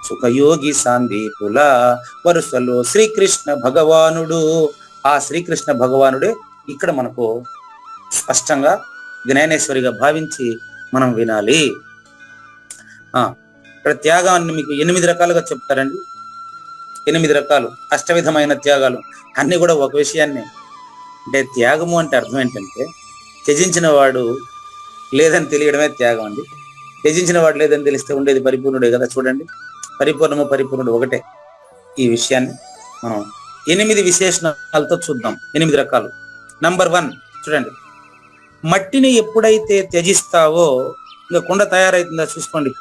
Speaker 3: సుఖయోగి సాందీపుల వరుసలో శ్రీకృష్ణ భగవానుడు. ఆ శ్రీకృష్ణ భగవానుడే ఇక్కడ మనకు స్పష్టంగా జ్ఞానేశ్వరిగా భావించి మనం వినాలి. ఇక్కడ త్యాగాన్ని మీకు 8 రకాలుగా చెప్తారండి. 8 రకాలు, అష్టవిధమైన త్యాగాలు అన్ని కూడా ఒక విషయాన్ని. అంటే త్యాగము అంటే అర్థం ఏంటంటే త్యజించిన వాడు లేదని తెలియడమే త్యాగం అండి. త్యజించిన వాడు లేదని తెలిస్తే ఉండేది పరిపూర్ణుడే కదా. చూడండి, పరిపూర్ణుడు ఒకటే. ఈ విషయాన్ని మనం 8 విశేషణాలతో చూద్దాం. 8 రకాలు. నంబర్ 1 చూడండి, మట్టిని ఎప్పుడైతే త్యజిస్తావో ఇంకా కుండ తయారైతుందా చూసుకోండి,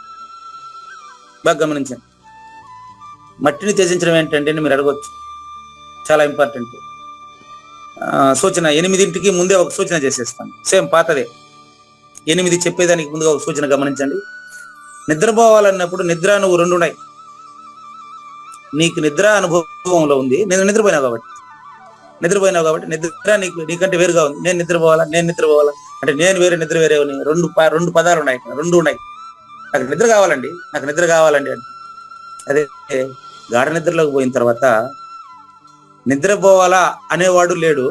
Speaker 3: బాగా గమనించండి. మట్టిని త్యజించడం ఏంటంటే మీరు అడగవచ్చు, చాలా ఇంపార్టెంట్ సూచన. 8ంటికి ముందే ఒక సూచన చేసేస్తాను, సేమ్ పాతదే. 8 చెప్పేదానికి ముందుగా ఒక సూచన గమనించండి. నిద్రపోవాలన్నప్పుడు నిద్ర నువ్వు 2 ఉన్నాయి. నీకు నిద్ర అనుభవంలో ఉంది, నేను నిద్రపోయినావు కాబట్టి నిద్ర నీకంటే వేరుగా ఉంది. నేను నిద్రపోవాలా అంటే నేను వేరే నిద్ర వేరే ఉన్నాయి. రెండు పదాలు ఉన్నాయి, రెండు ఉన్నాయి. నాకు నిద్ర కావాలండి అంటే అదే గాఢ నిద్రలోకి పోయిన తర్వాత నిద్రపోవాలా అనేవాడు లేడు,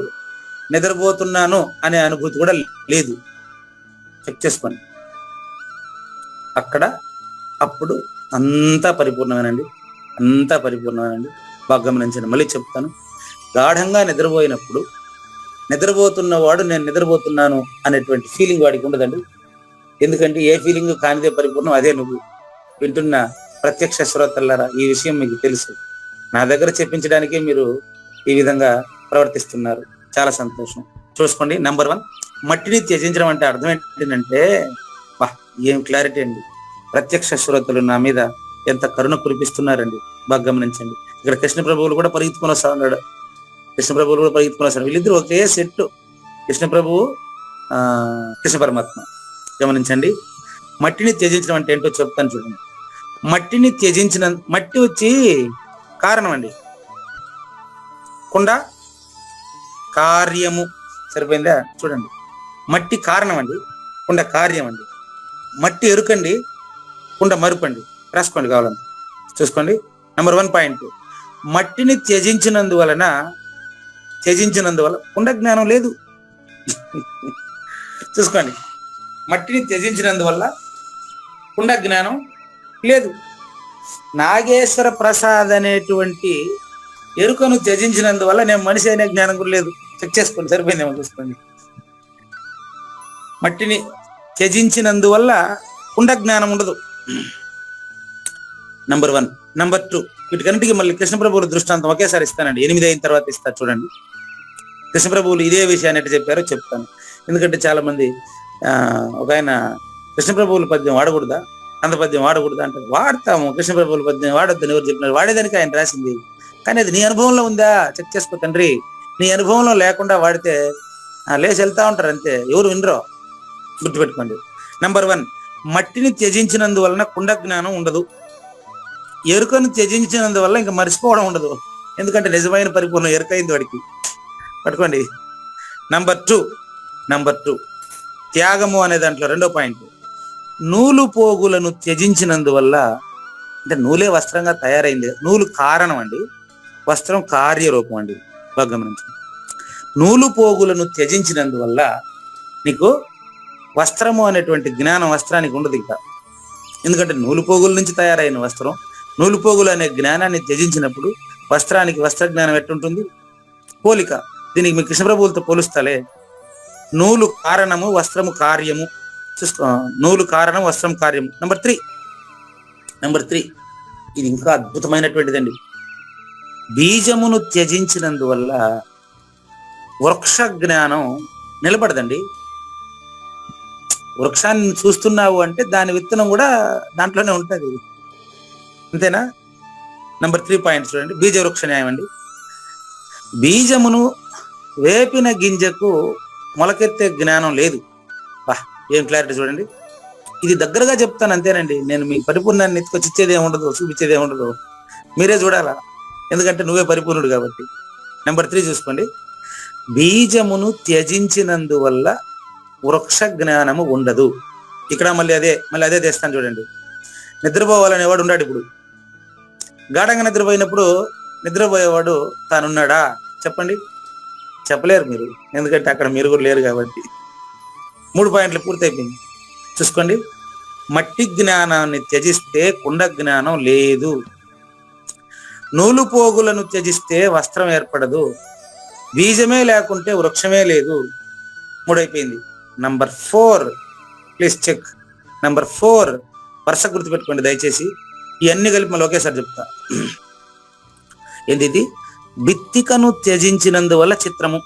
Speaker 3: నిద్రపోతున్నాను అనే అనుభూతి కూడా లేదు. చెక్ చేసుకోండి. అప్పుడు అంతా పరిపూర్ణమేనండి. బాగా గమనించండి. మళ్ళీ చెప్తాను. గాఢంగా నిద్రపోయినప్పుడు నిద్రపోతున్నవాడు నేను నిద్రపోతున్నాను అనేటువంటి ఫీలింగ్ వాడికి ఉండదండి. ఎందుకంటే ఏ ఫీలింగ్ కానిదే పరిపూర్ణం, అదే నువ్వు. వింటున్న ప్రత్యక్ష శ్రోతలారా, ఈ విషయం మీకు తెలుసు. నా దగ్గర చెప్పించడానికే మీరు ఈ విధంగా ప్రవర్తిస్తున్నారు. చాలా సంతోషం. చూసుకోండి. నంబర్ 1, మట్టిని త్యజించడం అంటే అర్థం ఏంటంటే, ఏం క్లారిటీ అండి. ప్రత్యక్ష శ్రోతలు నా మీద ఎంత కరుణ కురిపిస్తున్నారండి. బాగా గమనించండి. ఇక్కడ కృష్ణ ప్రభువులు కూడా పరిగెత్తుకొని వస్తా ఉన్నాడు. వీళ్ళిద్దరు ఒకే సెట్. కృష్ణ ప్రభువు, కృష్ణ పరమాత్మ. గమనించండి. మట్టిని త్యజించడం అంటే ఏంటో చెప్తాను చూడండి. మట్టి వచ్చి కారణం అండి. కుండ కార్యము. సరిపోయిందా? చూడండి. మట్టి కారణం అండి, కుండ కార్యం అండి. మట్టి ఎరుకండి, కుండ మరుపండి. రాసుకోండి కావాలని. చూసుకోండి. Number 1 point. మట్టిని త్యజించినందువల్ల కుండ జ్ఞానం లేదు. చూసుకోండి. మట్టిని త్యజించినందువల్ల కుండ జ్ఞానం లేదు. నాగేశ్వర ప్రసాద్ అనేటువంటి ఎరుకను త్యజించినందువల్ల నేను మనిషి అనే జ్ఞానం కూడా లేదు. చెక్ చేసుకోండి. సరిపోయిందేమో చూసుకోండి. మట్టిని త్యజించినందువల్ల కుండ జ్ఞానం ఉండదు. నంబర్ 1. నంబర్ 2, వీటికన్నిటికీ మళ్ళీ కృష్ణ ప్రభువుల దృష్టాంతం ఒకేసారి ఇస్తానండి. 8 అయిన తర్వాత ఇస్తారు చూడండి. కృష్ణ ప్రభువులు ఇదే విషయాన్ని ఎట్లా చెప్పారో చెప్తాను. ఎందుకంటే చాలా మంది ఒక ఆయన కృష్ణ ప్రభువుల పద్యం వాడకూడదా, అంత పద్యం వాడకూడదా అంటే, వాడతాము. కృష్ణ ప్రభువుల పద్యం వాడొద్దని ఎవరు చెప్పినారు? వాడేదానికి ఆయన రాసింది. కానీ అది నీ అనుభవంలో ఉందా? చెక్ చేసుకో తండ్రి. నీ అనుభవంలో లేకుండా వాడితే లేచి వెళ్తా ఉంటారు అంతే, ఎవరు వినరో. గుర్తుపెట్టుకోండి. నంబర్ 1, మట్టిని త్యజించినందువలన కుండ జ్ఞానం ఉండదు. ఎరుకను త్యజించినందువల్ల ఇంకా మర్చిపోవడం ఉండదు. ఎందుకంటే నిజమైన పరిపూర్ణ ఎరుకైంది వాడికి. పట్టుకోండి. నంబర్ 2, త్యాగము అనే దాంట్లో 2వ పాయింట్. నూలు పోగులను త్యజించినందువల్ల, అంటే నూలే వస్త్రంగా తయారైంది. నూలు కారణం అండి, వస్త్రం కార్యరూపం అండి. బాగా గమనించండి. నూలు పోగులను త్యజించినందువల్ల నీకు వస్త్రము అనేటువంటి జ్ఞానం వస్త్రానికి ఉండదు ఇంకా. ఎందుకంటే నూలు పోగుల నుంచి తయారైన వస్త్రం, నూలు పోగులు అనే జ్ఞానాన్ని త్యజించినప్పుడు వస్త్రానికి వస్త్ర జ్ఞానం ఎట్టుంటుంది? పోలిక. దీనికి మీ కృష్ణ ప్రభువులతో పోలుస్తాలే. నూలు కారణము, వస్త్రము కార్యము. చూసుకో. నూలు కారణం, వస్త్రం కార్యము. నంబర్ 3, ఇది ఇంకా అద్భుతమైనటువంటిదండి. బీజమును త్యజించినందువల్ల వృక్ష జ్ఞానం నిలబడదండి. వృక్షాన్ని చూస్తున్నావు అంటే దాని విత్తనం కూడా దాంట్లోనే ఉంటుంది. అంతేనా? నంబర్ 3 పాయింట్ చూడండి. బీజ వృక్ష న్యాయం అండి. బీజమును వేపిన గింజకు మొలకెత్తే జ్ఞానం లేదు. ఏం క్లారిటీ చూడండి. ఇది దగ్గరగా చెప్తాను అంతేనండి. నేను మీ పరిపూర్ణాన్ని ఎత్తుకొచ్చి ఇచ్చేదే ఉండదు, చూపించేదే ఉండదు. మీరే చూడాలా, ఎందుకంటే నువ్వే పరిపూర్ణుడు కాబట్టి. నెంబర్ 3 చూసుకోండి. బీజమును త్యజించినందువల్ల వృక్ష జ్ఞానము ఉండదు. ఇక్కడ మళ్ళీ అదే తెస్తాను చూడండి. నిద్రపోవాలనేవాడు ఉన్నాడు. ఇప్పుడు గాఢంగా నిద్రపోయినప్పుడు నిద్రపోయేవాడు తానున్నాడా? చెప్పండి. చెప్పలేరు మీరు, ఎందుకంటే అక్కడ మీరు కూడా లేరు కాబట్టి. 3 పాయింట్లు పూర్తయిపోయింది. చూసుకోండి. మట్టి జ్ఞానాన్ని త్యజిస్తే కుండ జ్ఞానం లేదు. నూలు పోగులను త్యజిస్తే వస్త్రం ఏర్పడదు. బీజమే లేకుంటే వృక్షమే లేదు. 3 అయిపోయింది. Number 4, please check. నంబర్ 4 వరుస గుర్తుపెట్టుకోండి దయచేసి. ఇవన్నీ కలిపి మళ్ళీ ఒకేసారి చెప్తా. ఏంటి? బిత్తికను త్యజించినందువల్ల చిత్రము.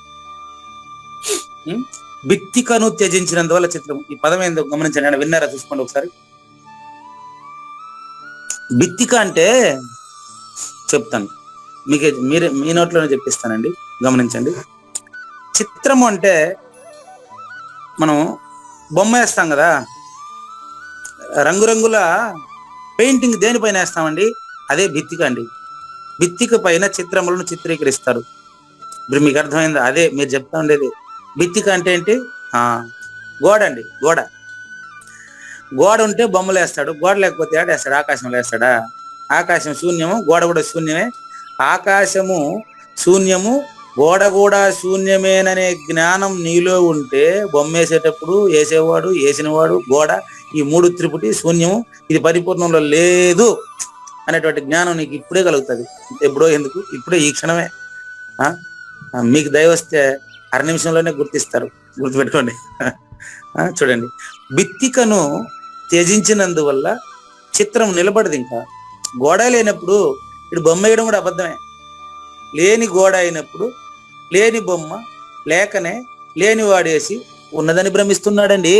Speaker 3: బిత్తికను త్యజించినందువల్ల చిత్రము. ఈ పదం ఏందో గమనించండి. విన్నారా? చూసుకోండి ఒకసారి. బిత్తిక అంటే చెప్తాను మీ నోట్లోనే చెప్పిస్తానండి. గమనించండి. చిత్రము అంటే మనం బొమ్మ వేస్తాం కదా, రంగురంగుల పెయింటింగ్ దేనిపైన వేస్తామండి? అదే బిత్తిక అండి. భిత్తిక పైన చిత్రములను చిత్రీకరిస్తారు. ఇప్పుడు మీకు అర్థమైందా? అదే మీరు చెప్తా ఉండేది. భిత్తిక అంటే ఏంటి? గోడ అండి, గోడ. గోడ ఉంటే బొమ్మలు వేస్తాడు, గోడ లేకపోతే వేస్తాడు, ఆకాశంలో వేస్తాడా? ఆకాశం శూన్యము, గోడ కూడా శూన్యమే. ఆకాశము శూన్యము, గోడ కూడా శూన్యమేననే జ్ఞానం నీలో ఉంటే బొమ్మ వేసేటప్పుడు వేసేవాడు, వేసినవాడు, గోడ, ఈ మూడు త్రిపుటి శూన్యము, ఇది పరిపూర్ణంలో లేదు అనేటువంటి జ్ఞానం నీకు ఇప్పుడే కలుగుతుంది. ఎప్పుడో ఎందుకు, ఇప్పుడే, ఈ క్షణమే. మీకు దయ వస్తే అర నిమిషంలోనే గుర్తిస్తారు, గుర్తుపెట్టుకోండి. చూడండి, భిత్తికను త్యజించినందువల్ల చిత్రం నిలబడదు. ఇంకా గోడ లేనప్పుడు ఇటు బొమ్మ వేయడం కూడా అబద్ధమే. లేని గోడ అయినప్పుడు లేని బొమ్మ లేకనే లేని వాడేసి ఉన్నదని భ్రమిస్తున్నాడండి.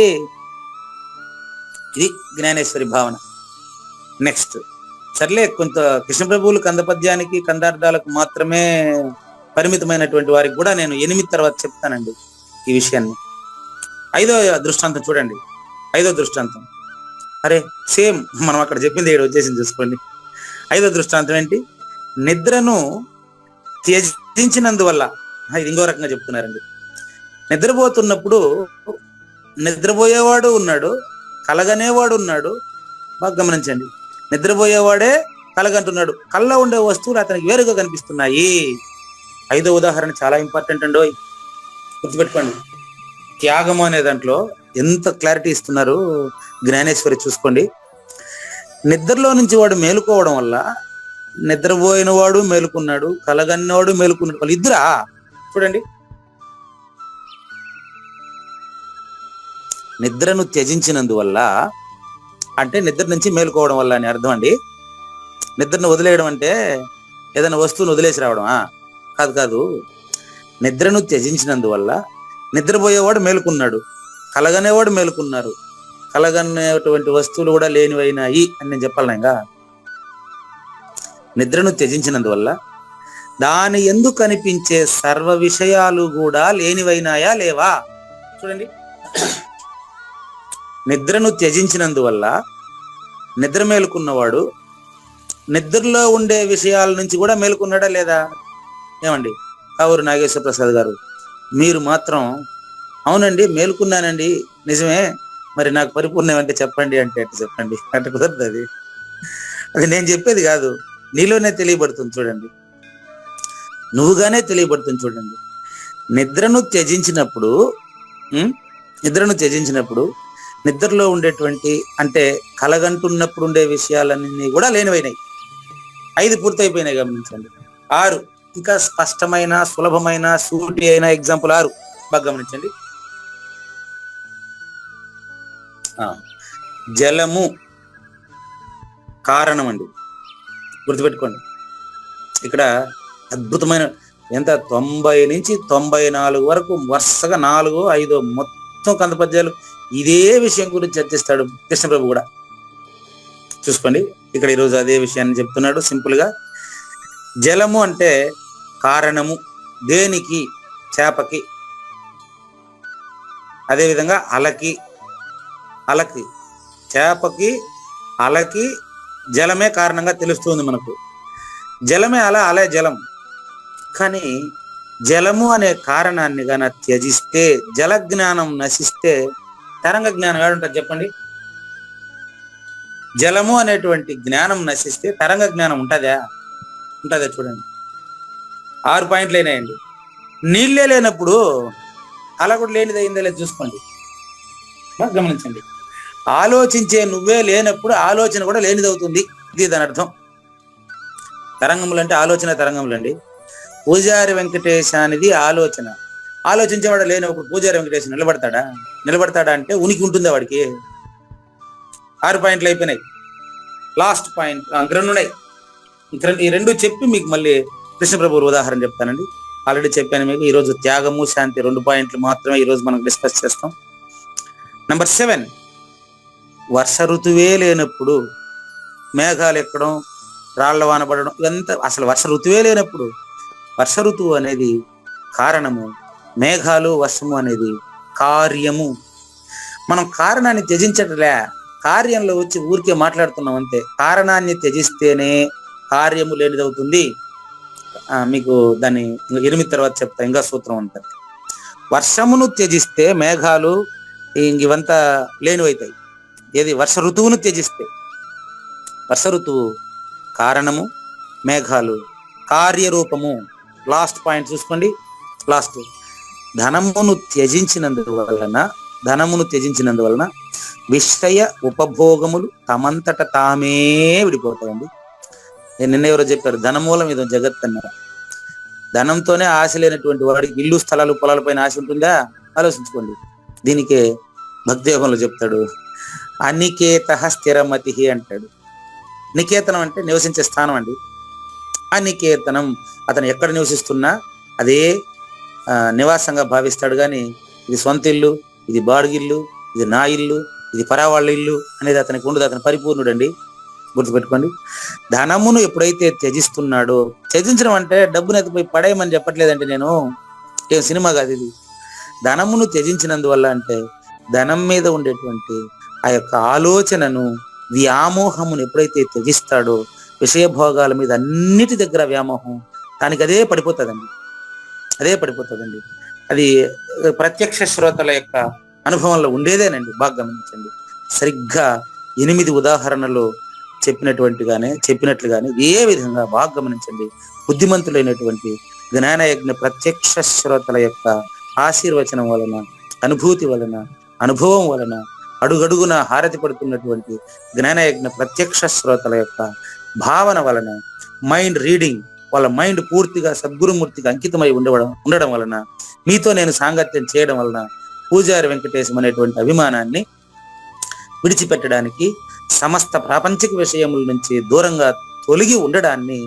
Speaker 3: ఇది జ్ఞానేశ్వరి భావన. నెక్స్ట్, సర్లే, కొంత కృష్ణప్రభువులు కందపద్యానికి కందార్థాలకు మాత్రమే పరిమితమైనటువంటి వారికి కూడా నేను 8 తర్వాత చెప్తానండి ఈ విషయాన్ని. 5వ దృష్టాంతం చూడండి. 5వ దృష్టాంతం, అరే సేమ్ మనం అక్కడ చెప్పింది ఇక్కడ వచ్చేసింది, చూసుకోండి. 5వ దృష్టాంతం ఏంటి? నిద్రను త్యజించినందువల్ల. ఇది ఇంకో రకంగా చెప్తున్నారండి. నిద్రపోతున్నప్పుడు నిద్రపోయేవాడు ఉన్నాడు, కలగనేవాడు ఉన్నాడు. బాగా గమనించండి, నిద్రపోయేవాడే కలగంటున్నాడు. కళ్ళ ఉండే వస్తువులు అతనికి వేరుగా కనిపిస్తున్నాయి. 5వ ఉదాహరణ చాలా ఇంపార్టెంట్ అండి, గుర్తుపెట్టుకోండి. త్యాగము అనే దాంట్లో ఎంత క్లారిటీ ఇస్తున్నారు జ్ఞానేశ్వరి, చూసుకోండి. నిద్రలో నుంచి వాడు మేలుకోవడం వల్ల నిద్రపోయిన వాడు మేలుకున్నాడు, కలగన్నవాడు మేలుకున్నాడు. వాళ్ళు ఇద్దరా? చూడండి, నిద్రను త్యజించినందువల్ల అంటే నిద్ర నుంచి మేలుకోవడం వల్ల అని అర్థం అండి. నిద్రను వదిలేయడం అంటే ఏదైనా వస్తువును వదిలేసి రావడం కాదు, కాదు. నిద్రను త్యజించినందువల్ల నిద్రపోయేవాడు మేలుకున్నాడు, కలగనేవాడు మేలుకున్నారు, కలగనేటువంటి వస్తువులు కూడా లేనివైనాయి అని నేను చెప్పాలనేగా. నిద్రను త్యజించినందువల్ల దాని యందు కనిపించే సర్వ విషయాలు కూడా లేనివైనాయా లేవా? చూడండి, నిద్రను త్యజించినందువల్ల నిద్ర మేలుకున్నవాడు నిద్రలో ఉండే విషయాల నుంచి కూడా మేలుకున్నాడా లేదా? ఏమండి కావూరు నాగేశ్వర ప్రసాద్ గారు, మీరు మాత్రం అవునండి మేలుకున్నానండి, నిజమే, మరి నాకు పరిపూర్ణం అంటే చెప్పండి అంటే అట్లా చెప్పండి అంటే కుదరదు. అది నేను చెప్పేది కాదు, నీలోనే తెలియబడుతుంది. చూడండి, నువ్వుగానే తెలియబడుతుంది. చూడండి, నిద్రను త్యజించినప్పుడు నిద్రలో ఉండేటువంటి అంటే కలగంటున్నప్పుడు ఉండే విషయాలన్నీ కూడా లేనివైనాయి. 5 పూర్తయిపోయినాయి, గమనించండి. 6 ఇంకా స్పష్టమైన, సులభమైన, సూటి అయిన ఎగ్జాంపుల్ 6 బాగా గమనించండి. జలము కారణం అండి, గుర్తుపెట్టుకోండి. ఇక్కడ అద్భుతమైన ఎంత 90 నుంచి 94 వరకు వరుసగా 4, 5 మొత్తం కందపద్యాలు ఇదే విషయం గురించి చర్చిస్తాడు కృష్ణప్రభు కూడా. చూసుకోండి, ఇక్కడ ఈరోజు అదే విషయాన్ని చెప్తున్నాడు సింపుల్ గా. జలము అంటే కారణము, దేనికి? చేపకి. అదేవిధంగా అలకి, చేపకి, అలకి జలమే కారణంగా తెలుస్తుంది మనకు. జలమే అల, అలే జలం. కానీ జలము అనే కారణాన్ని గాన త్యజిస్తే, జల జ్ఞానం నశిస్తే తరంగ జ్ఞానం ఏడుంటుంది చెప్పండి? జలము అనేటువంటి జ్ఞానం నశిస్తే తరంగ జ్ఞానం ఉంటుందా? చూడండి, 6 పాయింట్లు అయినాయండి. నీళ్ళే లేనప్పుడు అలా కూడా లేనిది అయిందో లేదు చూసుకోండి, బాగా గమనించండి. ఆలోచించే నువ్వే లేనప్పుడు ఆలోచన కూడా లేనిది అవుతుంది, ఇది దాని అర్థం. తరంగములు అంటే ఆలోచన తరంగములు అండి. పూజారి వెంకటేశానిది ఆలోచన. ఆలోచించేవాడు లేనప్పుడు పూజారి వెంకటేశ్ నిలబడతాడా అంటే ఉనికి ఉంటుందా వాడికి? 6 పాయింట్లు అయిపోయినాయి. లాస్ట్ పాయింట్ ఇంకా 2 ఉన్నాయి. ఈ 2 చెప్పి మీకు మళ్ళీ కృష్ణప్రభు ఉదాహరణ చెప్తానండి. ఆల్రెడీ చెప్పాను మీకు. ఈరోజు త్యాగము, శాంతి 2 పాయింట్లు మాత్రమే ఈరోజు మనం డిస్కస్ చేస్తాం. నెంబర్ 7, వర్ష ఋతువే లేనప్పుడు మేఘాలు ఎక్కడం, రాళ్ల వాన పడడం, ఇదంతా అసలు వర్ష ఋతువే లేనప్పుడు. వర్ష ఋతువు అనేది కారణము, మేఘాలు, వర్షము అనేది కార్యము. మనం కారణాన్ని త్యజించట్లే, కార్యంలో వచ్చి ఊరికే మాట్లాడుతున్నాం అంతే. కారణాన్ని త్యజిస్తేనే కార్యము లేనిదవుతుంది. మీకు దాన్ని 8 తర్వాత చెప్తా. ఇంకా సూత్రం ఉంటుంది. వర్షమును త్యజిస్తే మేఘాలు ఇవంతా లేనివైతాయి. ఏది? వర్ష ఋతువును త్యజిస్తే. వర్ష ఋతువు కారణము, మేఘాలు కార్యరూపము. లాస్ట్ పాయింట్ చూసుకోండి. లాస్ట్, ధనమును త్యజించినందువలన విషయ ఉపభోగములు తమంతట తామే విడిపోతాయండి. నేను నిన్న ఎవరో చెప్పారు, ధనమూలం ఇదో జగత్ అన్నారు. ధనంతోనే ఆశ లేనటువంటి వాడికి ఇల్లు, స్థలాలు, పొలాల పైన ఆశ ఉంటుందా? ఆలోచించుకోండి. దీనికే భక్తియోగంలో చెప్తాడు, అనికేత స్థిరమతి అంటాడు. నికేతనం అంటే నివసించే స్థానం అండి. అనికేతనం, అతను ఎక్కడ నివసిస్తున్నా అదే నివాసంగా భావిస్తాడు. కానీ ఇది సొంత ఇల్లు, ఇది బాడుగిల్లు, ఇది నా ఇల్లు, ఇది పరావాళ్ళ ఇల్లు అనేది అతనికి ఉండదు. అతను పరిపూర్ణుడు అండి, గుర్తుపెట్టుకోండి. ధనమును ఎప్పుడైతే త్యజిస్తున్నాడో, త్యజించడం అంటే డబ్బును ఎత్తిపోయి పడేయమని చెప్పట్లేదండి నేను, ఏం సినిమా కాదు ఇది. ధనమును త్యజించినందువల్ల అంటే ధనం మీద ఉండేటువంటి ఆ యొక్క ఆలోచనను, వ్యామోహమును ఎప్పుడైతే త్యజిస్తాడో, విషయభోగాల మీద అన్నిటి దగ్గర వ్యామోహం దానికి అదే పడిపోతుందండి. అది ప్రత్యక్ష శ్రోతల యొక్క అనుభవంలో ఉండేదేనండి. బాగా గమనించండి. సరిగ్గా 8 ఉదాహరణలు చెప్పినట్లుగానే ఏ విధంగా బాగా గమనించండి. బుద్ధిమంతులైనటువంటి జ్ఞానయజ్ఞ ప్రత్యక్ష శ్రోతల యొక్క ఆశీర్వచనం వలన, అనుభూతి వలన, అనుభవం వలన, అడుగడుగున హారతి పడుతున్నటువంటి జ్ఞానయజ్ఞ ప్రత్యక్ష శ్రోతల యొక్క భావన వలన, మైండ్ రీడింగ్, వాళ్ళ మైండ్ పూర్తిగా సద్గురుమూర్తికి అంకితమై ఉండడం వలన, మీతో నేను సాంగత్యం చేయడం వలన పూజారి వెంకటేశం అనేటువంటి అభిమానాన్ని విడిచిపెట్టడానికి, సమస్త ప్రాపంచిక విషయముల నుంచి దూరంగా తొలగి ఉండడాన్ని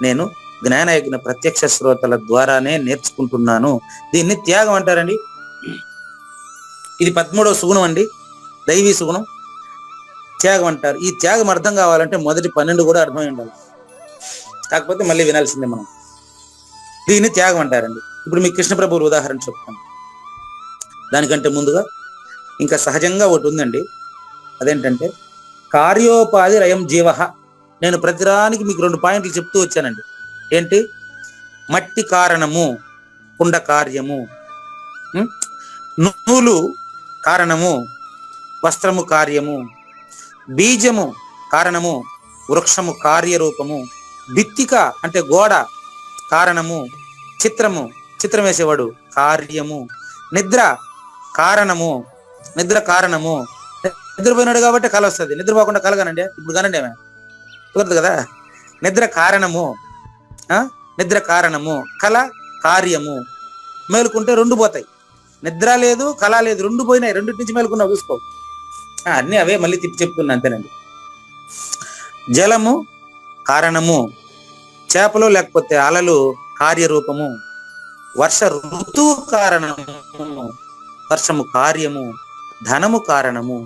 Speaker 3: నేను జ్ఞానయజ్ఞ ప్రత్యక్ష శ్రోతల ద్వారానే నేర్చుకుంటున్నాను. దీన్ని త్యాగం అంటారండి. ఇది 13వ సుగుణం అండి, దైవీ సుగుణం. త్యాగం అంటారు. ఈ త్యాగం అర్థం కావాలంటే మొదటి 12 కూడా అర్థమై ఉండాలి. కాకపోతే మళ్ళీ వినాల్సిందే మనం. దీన్ని త్యాగం అంటారండి. ఇప్పుడు మీకు కృష్ణప్రభువు ఉదాహరణ చెప్తాను. దానికంటే ముందుగా ఇంకా సహజంగా ఒకటి ఉందండి. అదేంటంటే కార్యోపాధి రయం జీవ. నేను ప్రతిరానికి మీకు 2 పాయింట్లు చెప్తూ వచ్చానండి. ఏంటి? మట్టి కారణము, కుండ కార్యము, నూలు కారణము, వస్త్రము కార్యము, బీజము కారణము, వృక్షము కార్యరూపము, భిత్తిక అంటే గోడ కారణము, చిత్రం వేసేవాడు కార్యము, నిద్ర కారణము, నిద్రపోయినాడు కాబట్టి కళ వస్తుంది. నిద్రపోకుండా కలగానండి. ఇప్పుడు కానండి, ఏమే కుదరదు కదా. నిద్ర కారణము, కళ కార్యము. మేలుకుంటే 2 పోతాయి. నిద్ర లేదు, కళ లేదు, 2 పోయినాయి. 2 నుంచి మేలుకున్నావు, చూసుకో. అన్నీ అవే మళ్ళీ తిప్పి చెప్తున్నా, అంతేనండి. జలము కారణము, చేపలు లేకపోతే అలలు కార్యరూపము, వర్ష ఋతువు కారణము, వర్షము కార్యము, ధనము కారణము,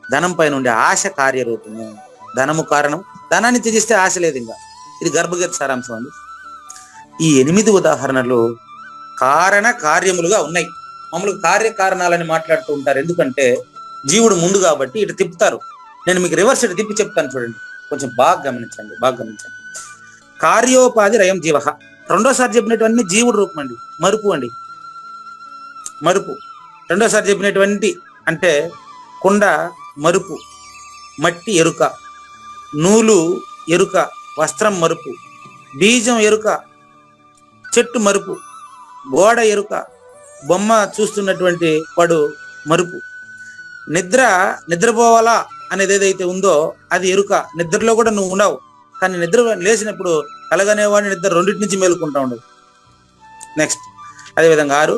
Speaker 3: ధనం పైన ఉండే ఆశ కార్యరూపము. ధనము కారణం, ధనాన్ని త్యజిస్తే ఆశ లేదు. ఇంకా ఇది గర్భగీత సారాంశం అండి. ఈ 8 ఉదాహరణలు కారణ కార్యములుగా ఉన్నాయి. మామూలుగా కార్యకారణాలని మాట్లాడుతూ ఉంటారు. ఎందుకంటే జీవుడు ముందు కాబట్టి ఇటు తిప్పుతారు. నేను మీకు రివర్స్ ఇటు తిప్పి చెప్తాను, చూడండి. కొంచెం బాగా గమనించండి. కార్యోపాధి రయం జీవ. రెండోసారి చెప్పినటువంటి జీవుడు రూపం అండి, మరుపు అండి. రెండోసారి చెప్పినటువంటి అంటే కుండ మరుపు, మట్టి ఎరుక, నూలు ఎరుక, వస్త్రం మరుపు, బీజం ఎరుక, చెట్టు మరుపు, గోడ ఎరుక, బొమ్మ చూస్తున్నటువంటి వాడు మరుపు, నిద్రపోవాలా అనేది ఏదైతే ఉందో అది ఎరుక. నిద్రలో కూడా నువ్వు ఉండవు, కానీ నిద్ర లేచినప్పుడు కలగనేవాడిని నిద్ర 2 నుంచి మేలుకుంటా ఉండదు. నెక్స్ట్ అదేవిధంగా 6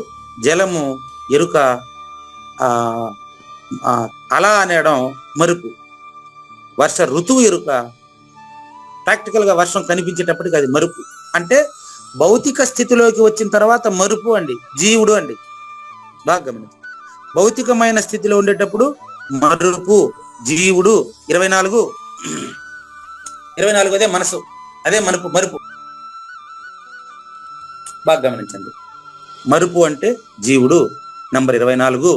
Speaker 3: జలము ఎరుక, అలా అనేయడం మరుపు, వర్ష ఋతువు ఎరుక. ప్రాక్టికల్ గా వర్షం కనిపించేటప్పటికి అది మరుపు. అంటే భౌతిక స్థితిలోకి వచ్చిన తర్వాత మరుపు అండి, జీవుడు అండి. బాగా గమనించండి. భౌతికమైన స్థితిలో ఉండేటప్పుడు మరుపు, జీవుడు. 24 అదే మనసు, అదే మరుపు. బాగా గమనించండి. మరుపు అంటే జీవుడు నంబర్ 24,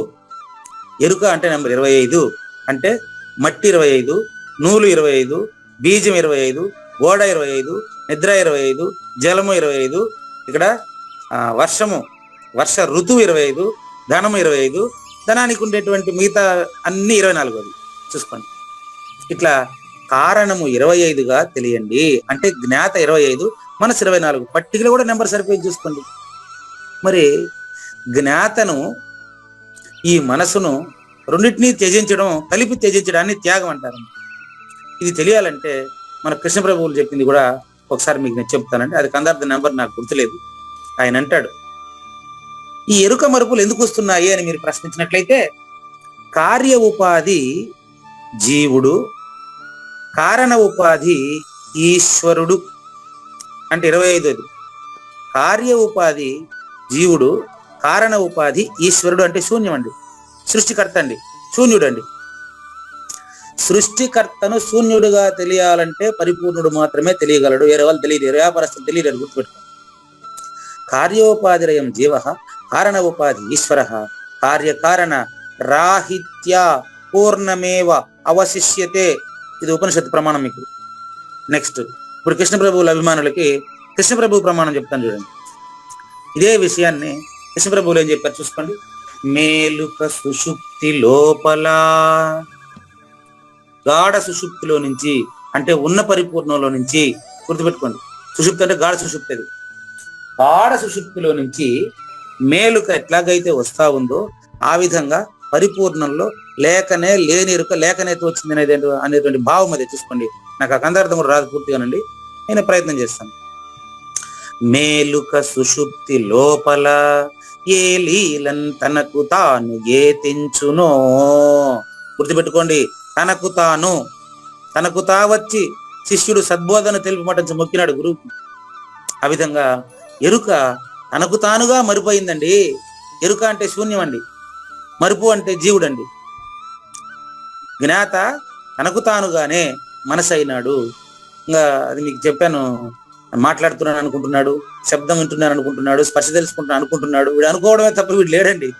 Speaker 3: ఎరుక అంటే నంబర్ 25. అంటే మట్టి 25, నూలు 25, బీజం 25, గోడ 25, నిద్ర 25, జలము 25, ఇక్కడ వర్ష ఋతువు 25, ధనము 25, ధనానికి ఉండేటువంటి మిగతా అన్ని 24 చూసుకోండి. ఇట్లా కారణము 25గా తెలియండి అంటే జ్ఞాత 25, మనసు 24. పట్టికలో కూడా నెంబర్ సరిపోయి చూసుకోండి. మరి జ్ఞాతను ఈ మనసును రెండింటినీ త్యజించడం, కలిపి త్యజించడాన్ని త్యాగం అంటారు. ఇది తెలియాలంటే మన కృష్ణ ప్రభువులు చెప్పింది కూడా ఒకసారి మీకు నేను చెప్తానండి. అది కందార్థ నెంబర్ నాకు గుర్తులేదు. ఆయన అంటాడు, ఈ ఎరుక మరుపులు ఎందుకు వస్తున్నాయి అని మీరు ప్రశ్నించినట్లయితే, కార్య ఉపాధి జీవుడు, కారణ ఉపాధి ఈశ్వరుడు. అంటే 25. కార్య ఉపాధి జీవుడు, కారణ ఉపాధి ఈశ్వరుడు అంటే శూన్యం అండి, సృష్టికర్త అండి, శూన్యుడు అండి. సృష్టికర్తను శూన్యుడుగా తెలియాలంటే పరిపూర్ణుడు మాత్రమే తెలియగలడు, వేరే వాళ్ళు తెలియదు, వ్యాపారస్తులు తెలియదు. గుర్తుపెట్టుకో. కార్యోపాధిరయం జీవ, కారణ ఉపాధి ఈశ్వర, కార్యకారణ రాహిత్య పూర్ణమేవ అవశిష్యతే. ఇది ఉపనిషత్తు ప్రమాణం మీకు. నెక్స్ట్ ఇప్పుడు కృష్ణ ప్రభువుల అభిమానులకి కృష్ణ ప్రభు ప్రమాణం చెప్తాను చూడండి. ఇదే విషయాన్ని కృష్ణ ప్రభువులు ఏం చెప్పారు చూసుకోండి. మేలుక సుషుప్తి లోపల, గాఢ సుషుప్తిలో నుంచి అంటే ఉన్న పరిపూర్ణంలో నుంచి, గుర్తుపెట్టుకోండి. సుషుప్తి అంటే గాఢ సుషుప్తి. అది గాఢ సుషుప్తిలో నుంచి మేలుక ఎట్లాగైతే వస్తా ఉందో ఆ విధంగా పరిపూర్ణంలో లేకనే లేని ఎరుక లేకనేతో వచ్చింది అనేటువంటి భావం అది చూసుకోండి. నాకు ఆ కందార్థం కూడా రాదు పూర్తిగానండి, నేను ప్రయత్నం చేస్తాను. మేలుక సుషుప్తి లోపల ఏ లీలన్ తనకు తాను ఏ తెంచునో. గుర్తుపెట్టుకోండి, తనకు తా వచ్చి శిష్యుడు సద్బోధన తెలుపమటంచి మొక్కినాడు గురువుకి. ఆ విధంగా ఎరుక తనకు తానుగా మరిపోయిందండి. ఎరుక అంటే శూన్యం అండి, మరుపు అంటే జీవుడు అండి. జ్ఞాత తనకు తానుగానే మనసు అయినాడు. ఇంకా అది మీకు చెప్పాను, మాట్లాడుతున్నాను అనుకుంటున్నాడు, శబ్దం వింటున్నాను అనుకుంటున్నాడు, స్పర్శ తెలుసుకుంటున్నాను అనుకుంటున్నాడు. వీడు అనుకోవడమే తప్ప వీడు లేడండి.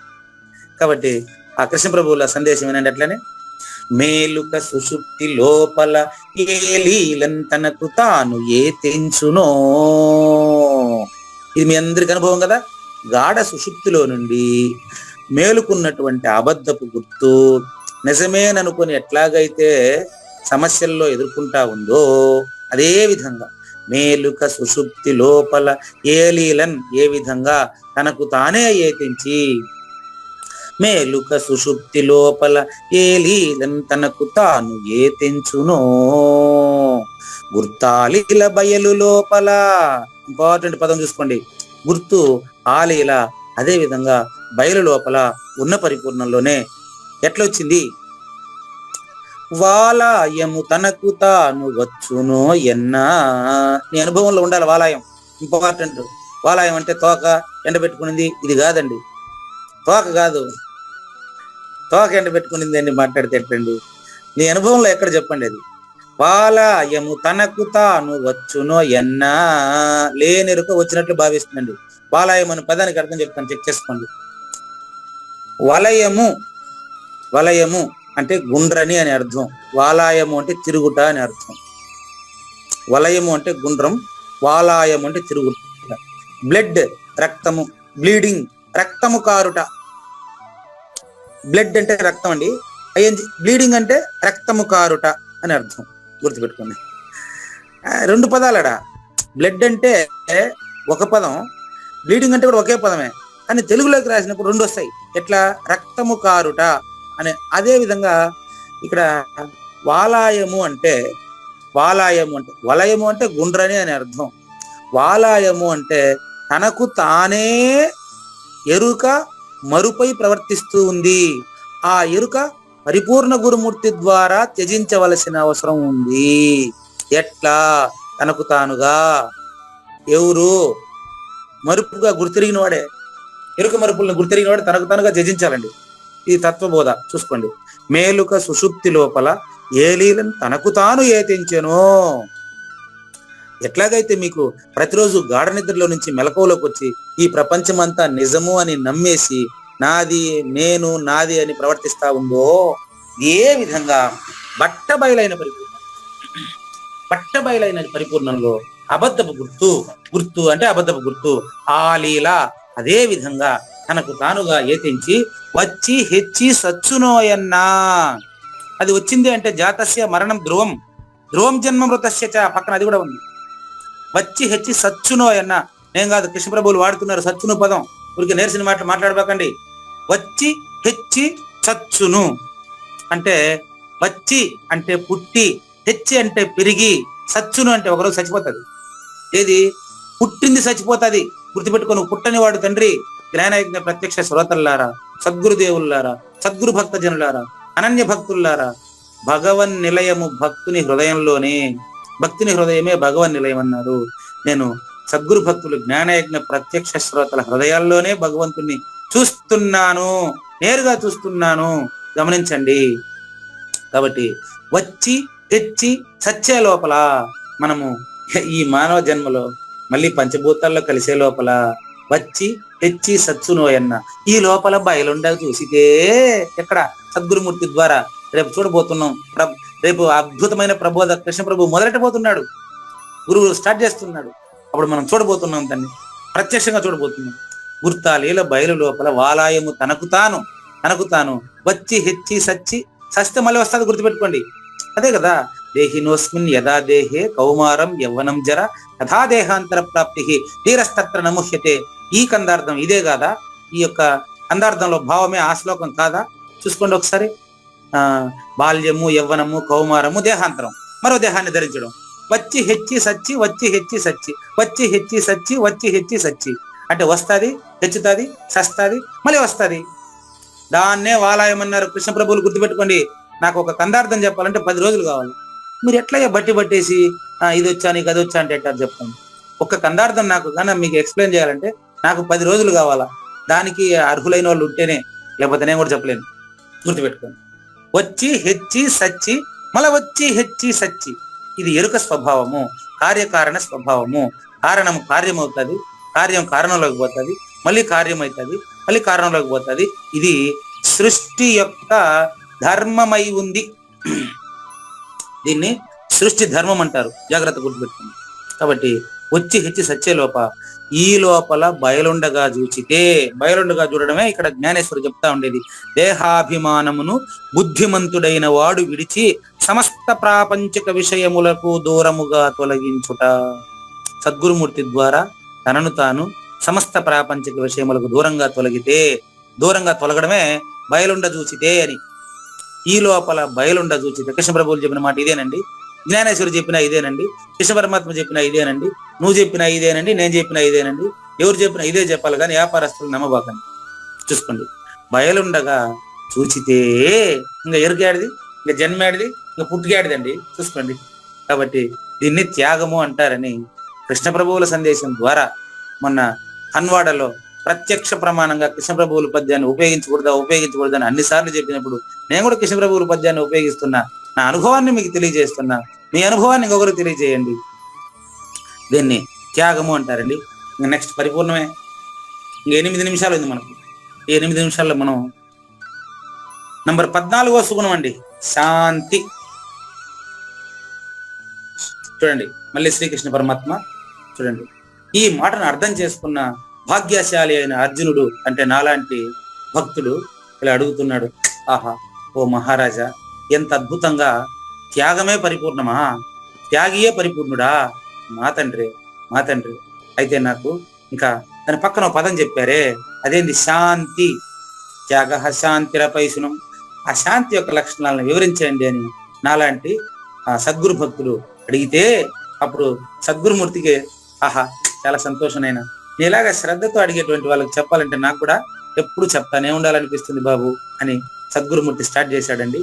Speaker 3: కాబట్టి ఆ కృష్ణ ప్రభువుల సందేశం ఏంటంటే అట్లనే మేలుక సుషుప్తి లోపల ఏ లీలన్ తనకు తాను ఏ తెంచునో. ఇది మీ అందరికి అనుభవం కదా. గాఢ సుషుప్తిలో నుండి మేలుకున్నటువంటి అబద్ధపు గుర్తు నిజమేననుకొని ఎట్లాగైతే సమస్యల్లో ఎదుర్కొంటా ఉందో అదే విధంగా మేలుక సుషుప్తి లోపల ఏ లీలన్ ఏ విధంగా తనకు తానే ఏతించి, మేలుక సుషుప్తి లోపల ఏ లీలన్ తనకు తాను ఏ తెంచునో. గుర్తాలీల బయలు లోపల, ఇంపార్టెంట్ పదం చూసుకోండి, గుర్తు ఆలీల అదే విధంగా బయలు లోపల ఉన్న పరిపూర్ణంలోనే ఎట్లొచ్చింది. వాలాయము తనకు తాను వచ్చునో ఎన్నా. నీ అనుభవంలో ఉండాలి వాలాయం, ఇంపార్టెంట్. వాలాయం అంటే తోక ఎండబెట్టుకునింది, ఇది కాదండి. తోక కాదు, తోక ఎండబెట్టుకునింది అండి మాట్లాడితే ఎట్టండి. నీ అనుభవంలో ఎక్కడ చెప్పండి అది. వాలాయము తనకు తాను వచ్చునో ఎన్నా, లేనెరుక వచ్చినట్లు భావిస్తుందండి. వాలాయం అనే పదానికి అర్థం చెప్తాను, చెక్ చేసుకోండి. వలయము అంటే గుండ్రని అని అర్థం, వాలాయము అంటే తిరుగుట అని అర్థం. వలయము అంటే గుండ్రం, వాలాయము అంటే తిరుగుట. బ్లడ్ రక్తము, బ్లీడింగ్ రక్తము కారుట. బ్లడ్ అంటే రక్తం అండి, బ్లీడింగ్ అంటే రక్తము కారుట అని అర్థం. గుర్తుపెట్టుకోండి, 2 పదాలడా. బ్లడ్ అంటే ఒక పదం, బ్లీడింగ్ అంటే కూడా ఒకే పదమే, కానీ తెలుగులోకి రాసినప్పుడు 2 వస్తాయి. ఎట్లా? రక్తము కారుట అనే. అదే విధంగా ఇక్కడ వాలాయము అంటే వలయము అంటే గుండ్రని అని అర్థం. వాలాయము అంటే తనకు తానే ఎరుక మరుపై ప్రవర్తిస్తూ ఉంది. ఆ ఎరుక పరిపూర్ణ గురుమూర్తి ద్వారా త్యజించవలసిన అవసరం ఉంది. ఎట్లా? తనకు తానుగా. ఎవరు? మరుపుగా గుర్తిరిగిన వాడే, ఎరుక మరుపులను గుర్తిరిగిన వాడే తనకు తానుగా త్యజించాలండి. ఇది తత్వబోధ చూసుకోండి. మేలుక సుషుప్తి లోపల ఏ లీలను తనకు తాను ఏ తెంచెనో. ఎట్లాగైతే మీకు ప్రతిరోజు గాఢ నిద్రలో నుంచి మెలకువలోకి వచ్చి ఈ ప్రపంచమంతా నిజము అని నమ్మేసి నాది నేను నాది అని ప్రవర్తిస్తా ఉందో, ఏ విధంగా బట్టబయలైన పరిపూర్ణ బట్టబయలైన పరిపూర్ణంలో అబద్ధపు గుర్తు అంటే అబద్ధపు గుర్తు ఆ లీల అదే విధంగా తనకు తానుగా ఏతించి వచ్చి హెచ్చి సచ్చునోయన్నా. అది వచ్చింది అంటే జాతస్య మరణం ధ్రువం జన్మ మృతస్య చ, పక్కన అది కూడా ఉంది. వచ్చి హెచ్చి సచ్చునోయన్నా, నేను కాదు, కృష్ణ ప్రభువులు వాడుతున్నారు సచ్చును పదం, ఊరికి నేర్చిన మాట్లాడబాకండి. వచ్చి హెచ్చి సచ్చును అంటే వచ్చి అంటే పుట్టి, హెచ్చి అంటే పెరిగి, సచ్చును అంటే ఒకరోజు చచ్చిపోతుంది. ఏది పుట్టింది చచ్చిపోతుంది, గుర్తుపెట్టుకో. నువ్వు పుట్టని వాడు తండ్రి. జ్ఞానయజ్ఞ ప్రత్యక్ష శ్రోతల్లారా, సద్గురుదేవుల్లారా, సద్గురు భక్త జనులారా, అనన్య భక్తుల్లారా, భగవన్ నిలయము భక్తుని హృదయంలోనే, భక్తుని హృదయమే భగవన్ నిలయం అన్నారు. నేను సద్గురు భక్తులు జ్ఞానయజ్ఞ ప్రత్యక్ష శ్రోతల హృదయాల్లోనే భగవంతుణ్ణి చూస్తున్నాను, నేరుగా చూస్తున్నాను, గమనించండి. కాబట్టి వచ్చి తెచ్చి సచ్చే లోపల మనము ఈ మానవ జన్మలో మళ్ళీ పంచభూతాల్లో కలిసే లోపల వచ్చి తెచ్చి సచ్చునోయన్న ఈ లోపల బయలుండ చూసితే ఎక్కడ సద్గురుమూర్తి ద్వారా రేపు చూడబోతున్నాం. రేపు అద్భుతమైన ప్రబోధ కృష్ణ ప్రభు మొదలెట్టబోతున్నాడు, గురువు స్టార్ట్ చేస్తున్నాడు. అప్పుడు మనం చూడబోతున్నాం, దాన్ని ప్రత్యక్షంగా చూడబోతున్నాం. గుర్తాలీల బయలు లోపల వాలాయము తనకు తాను వచ్చి హెచ్చి సచ్చి సస్తే మళ్ళీ వస్తుంది, గుర్తుపెట్టుకోండి. అదే కదా, దేహినోస్మిన్ యదా దేహే కౌమారం యవ్వనం జర తథా దేహాంతర ప్రాప్తి ధీరస్తత్ర నముహ్యతే. ఈ కందార్థం ఇదే కాదా? ఈ యొక్క కందార్థంలో భావమే ఆ శ్లోకం కాదా? చూసుకోండి ఒకసారి. బాల్యము, యవ్వనము, కౌమారము, దేహాంతరం, మరో దేహాన్ని ధరించడం. వచ్చి హెచ్చి సచ్చి, వచ్చి హెచ్చి సచ్చి, వచ్చి హెచ్చి సచ్చి, వచ్చి హెచ్చి సచ్చి అంటే వస్తుంది, హెచ్చుతుంది, సస్తుంది, మళ్ళీ వస్తుంది. దాన్నే వాలాయమన్నారు కృష్ణ ప్రభువులు. గుర్తుపెట్టుకోండి, నాకు ఒక కందార్థం చెప్పాలంటే 10 రోజులు కావాలి. మీరు ఎట్లా బట్టేసి ఇది వచ్చా నీకు అది వచ్చా అంటే ఎట్లా చెప్తాను? ఒక్క కందార్థం నాకు కానీ మీకు ఎక్స్ప్లెయిన్ చేయాలంటే నాకు 10 రోజులు కావాలా. దానికి అర్హులైన వాళ్ళు ఉంటేనే, లేకపోతే నేను కూడా చెప్పలేను. గుర్తుపెట్టుకోండి, వచ్చి హెచ్చి సచ్చి, మళ్ళీ వచ్చి హెచ్చి సచ్చి. ఇది ఎరుక స్వభావము, కార్యకారణ స్వభావము. కారణం కార్యమవుతుంది, కార్యం కారణంలోకి పోతుంది, మళ్ళీ కార్యం అవుతుంది, మళ్ళీ కారణంలోకి పోతుంది. ఇది సృష్టి యొక్క ధర్మమై ఉంది. దీన్ని సృష్టి ధర్మం అంటారు, జాగ్రత్త గుర్తుపెట్టుకుంది. కాబట్టి వచ్చి హెచ్చి సచ్చే ఈ లోపల బయలుండగా చూచితే, బయలుండగా చూడడమే ఇక్కడ జ్ఞానేశ్వరు చెప్తా ఉండేది. దేహాభిమానమును బుద్ధిమంతుడైన వాడు విడిచి సమస్త ప్రాపంచిక విషయములకు దూరముగా తొలగించుట. సద్గురుమూర్తి ద్వారా తనను తాను సమస్త ప్రాపంచిక విషయములకు దూరంగా తొలగడమే బయలుండ చూచితే అని. ఈ లోపల బయలుండ చూచితే కృష్ణ ప్రభువులు చెప్పిన మాట ఇదేనండి, జ్ఞానేశ్వరు చెప్పినా ఇదేనండి, కృష్ణ పరమాత్మ చెప్పినా ఇదేనండి, నువ్వు చెప్పినా ఇదేనండి, నేను చెప్పినా ఇదేనండి. ఎవరు చెప్పినా ఇదే చెప్పాలి కానీ వ్యాపారస్తులు నమ్మబాకండి. చూసుకోండి, బయలుండగా చూచితే ఇంకా ఎరుగాడిది, ఇంకా జన్మాడిది, ఇంకా పుట్టుగాడిదండి. చూసుకోండి. కాబట్టి దీన్ని త్యాగము అంటారని కృష్ణ ప్రభువుల సందేశం ద్వారా మొన్న హన్వాడలో ప్రత్యక్ష ప్రమాణంగా కృష్ణ ప్రభువుల పద్యాన్ని ఉపయోగించకూడదా అని అన్నిసార్లు చెప్పినప్పుడు నేను కూడా కృష్ణ ప్రభువుల పద్యాన్ని ఉపయోగిస్తున్నా. నా అనుభవాన్ని మీకు తెలియజేస్తున్నా, మీ అనుభవాన్ని ఇంకొకరు తెలియజేయండి. దీన్ని త్యాగము అంటారండి. ఇంకా నెక్స్ట్ పరిపూర్ణమే. ఇంకా 8 నిమిషాలు ఉంది మనకు. ఈ 8 నిమిషాల్లో మనం నంబర్ 14వ సుగుణం అండి, శాంతి. చూడండి, మళ్ళీ శ్రీకృష్ణ పరమాత్మ చూడండి, ఈ మాటను అర్థం చేసుకున్న భాగ్యశాలి అయిన అర్జునుడు అంటే నాలాంటి భక్తుడు ఇలా అడుగుతున్నాడు, ఆహా ఓ మహారాజా, ఎంత అద్భుతంగా త్యాగమే పరిపూర్ణమా, త్యాగియే పరిపూర్ణుడా, మా తండ్రి. అయితే నాకు ఇంకా దాని పక్కన పదం చెప్పారే, అదేంటి శాంతి. త్యాగ శాంతిరపైసునం. ఆ శాంతి యొక్క లక్షణాలను వివరించండి అని నాలాంటి సద్గురు భక్తులు అడిగితే అప్పుడు సద్గురుమూర్తికి ఆహా చాలా సంతోషమైనా, ఇలాగా శ్రద్ధతో అడిగేటువంటి వాళ్ళకి చెప్పాలంటే నాకు కూడా ఎప్పుడు చెప్తానే ఉండాలనిపిస్తుంది బాబు అని సద్గురుమూర్తి స్టార్ట్ చేశాడండి.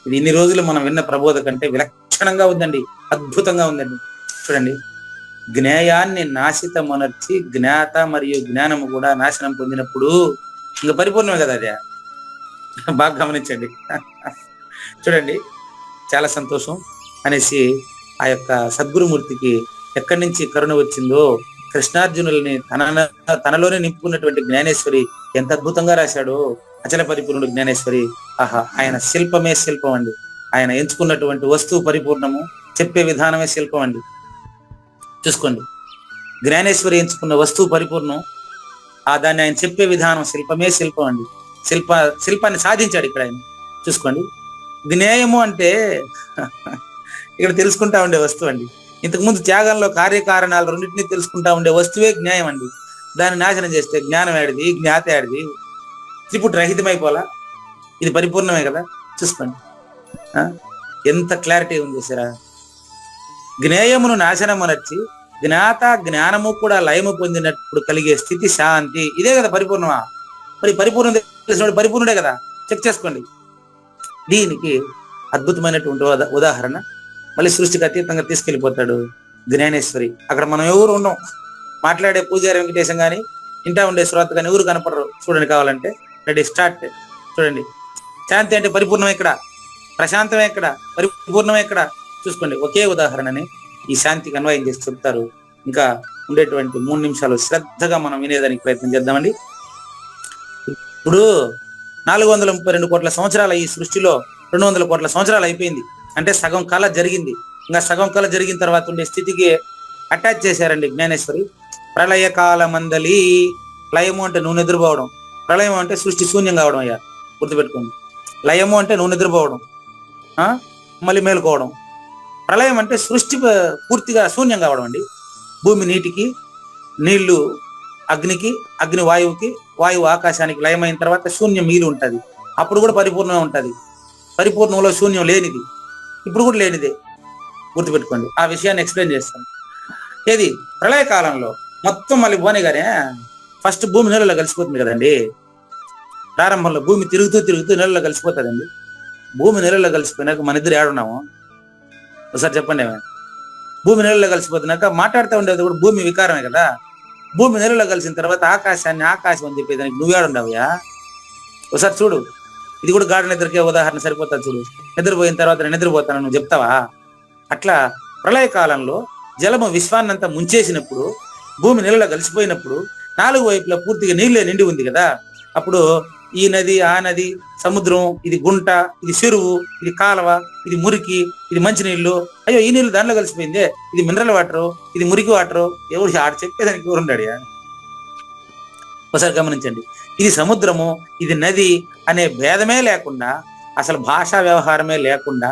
Speaker 3: ఇది ఇన్ని రోజులు మనం విన్న ప్రబోధ కంటే విలక్షణంగా ఉందండి, అద్భుతంగా ఉందండి. చూడండి, జ్ఞేయాన్ని నాశితమనర్చి జ్ఞాత మరియు జ్ఞానము కూడా నాశనం పొందినప్పుడు ఇంకా పరిపూర్ణమే కదా అదే. బాగా గమనించండి. చూడండి, చాలా సంతోషం అనేసి ఆ యొక్క సద్గురుమూర్తికి ఎక్కడి నుంచి కరుణ వచ్చిందో, కృష్ణార్జునుల్ని తనలోనే నింపుకున్నటువంటి జ్ఞానేశ్వరి ఎంత అద్భుతంగా రాశాడో. అచల పరిపూర్ణుడు జ్ఞానేశ్వరి. ఆహా, ఆయన శిల్పమే శిల్పం అండి. ఆయన ఎంచుకున్నటువంటి వస్తువు పరిపూర్ణము, చెప్పే విధానమే శిల్పం అండి. చూసుకోండి, జ్ఞానేశ్వరి ఎంచుకున్న వస్తువు పరిపూర్ణం, దాన్ని ఆయన చెప్పే విధానం శిల్పమే శిల్పం అండి. శిల్పాన్ని సాధించాడు ఇక్కడ ఆయన. చూసుకోండి, జ్ఞేయము అంటే ఇక్కడ తెలుసుకుంటా ఉండే వస్తువు అండి. ఇంతకుముందు త్యాగంలో కార్యకారణాలు రెండింటినీ తెలుసుకుంటా ఉండే వస్తువే జ్ఞాయం అండి. దాన్ని నాశనం చేస్తే జ్ఞానం ఏడిది, జ్ఞాత ఏడిది, త్రిపుటి రహితమైపోలా. ఇది పరిపూర్ణమే కదా. చూసుకోండి ఎంత క్లారిటీ ఉంది సారా. జ్ఞేయమును నాశనమునర్చి జ్ఞాత జ్ఞానము కూడా లయము పొందినప్పుడు కలిగే స్థితి శాంతి, ఇదే కదా పరిపూర్ణమా? మరి పరిపూర్ణం తెలిసినప్పుడు పరిపూర్ణుడే కదా. చెక్ చేసుకోండి. దీనికి అద్భుతమైనటువంటి ఉదాహరణ మళ్ళీ సృష్టికి అతీతంగా తీసుకెళ్ళిపోతాడు జ్ఞానేశ్వరి. అక్కడ మనం ఎవరు ఉండం, మాట్లాడే పూజారి వెంకటేశం కానీ ఇంటా ఉండే శ్రోత కానీ ఎవరు కనపడరు. చూడండి కావాలంటే, రెడీ స్టార్ట్. చూడండి, శాంతి అంటే పరిపూర్ణం ఎక్కడ, ప్రశాంతమే ఎక్కడ, పరిపూర్ణమే ఎక్కడ. చూసుకోండి, ఒకే ఉదాహరణని ఈ శాంతికి అన్వయం చేసి చెప్తారు. ఇంకా ఉండేటువంటి 3 నిమిషాలు శ్రద్ధగా మనం వినేదానికి ప్రయత్నం చేద్దామండి. ఇప్పుడు 432 కోట్ల సంవత్సరాల ఈ సృష్టిలో 200 కోట్ల సంవత్సరాలు అయిపోయింది. అంటే సగం కళ జరిగింది. ఇంకా సగం కళ జరిగిన తర్వాత ఉండే స్థితికి అటాచ్ చేశారండి జ్ఞానేశ్వరి. ప్రళయకాల మందలి, లయము అంటే నువ్వు నిద్రపోవడం, ప్రళయం అంటే సృష్టి శూన్యం కావడం. అయ్యా గుర్తుపెట్టుకోండి, లయము అంటే నువ్వు నిద్రపోవడం, మళ్ళీ మేలుకోవడం. ప్రళయం అంటే సృష్టి పూర్తిగా శూన్యం కావడం అండి. భూమి నీటికి, నీళ్లు అగ్నికి, అగ్ని వాయువుకి, వాయువు ఆకాశానికి లయమైన తర్వాత శూన్యం మిగిలి ఉంటుంది. అప్పుడు కూడా పరిపూర్ణంగా ఉంటుంది. పరిపూర్ణంలో శూన్యం లేనిది, ఇప్పుడు కూడా లేనిదే. గుర్తుపెట్టుకోండి, ఆ విషయాన్ని ఎక్స్ప్లెయిన్ చేస్తాను. ఏది ప్రళయకాలంలో మొత్తం మళ్ళీ పోనీగానే ఫస్ట్ భూమి నీళ్ళలో కలిసిపోతుంది కదండి. ప్రారంభంలో భూమి తిరుగుతూ నీళ్ళలో కలిసిపోతుందండి. భూమి నీళ్ళలో కలిసిపోయినాక మన ఇద్దరు ఏడున్నాము ఒకసారి చెప్పండి. భూమి నీళ్ళలో కలిసిపోతున్నాక మాట్లాడుతూ ఉండేది కూడా భూమి వికారమే కదా. భూమి నీళ్ళలో కలిసిన తర్వాత ఆకాశాన్ని ఆకాశం అని చెప్పేదానికి నువ్వేడుండవుయా? ఒకసారి చూడు, ఇది కూడా గాఢ నిద్రకే ఉదాహరణ సరిపోతుంది. చూడు, నిద్రపోయిన తర్వాత నేను నిద్రపోతాను నువ్వు చెప్తావా? అట్లా ప్రళయకాలంలో జలము విశ్వాన్నంతా ముంచేసినప్పుడు, భూమి నీళ్ళలో కలిసిపోయినప్పుడు 4 వైపులా పూర్తిగా నీళ్ళే నిండి ఉంది కదా. అప్పుడు ఈ నది, ఆ నది, సముద్రం, ఇది గుంట, ఇది చెరువు, ఇది కాలవ, ఇది మురికి, ఇది మంచినీళ్ళు, అయ్యో ఈ నీళ్ళు దాంట్లో కలిసిపోయిందే, ఇది మినరల్ వాటరు, ఇది మురికి వాటరు, ఎవరు ఆడ చెప్పేదానికి ఎవరున్నాడు? ఒకసారి గమనించండి, ఇది సముద్రము, ఇది నది అనే భేదమే లేకుండా, అసలు భాషా వ్యవహారమే లేకుండా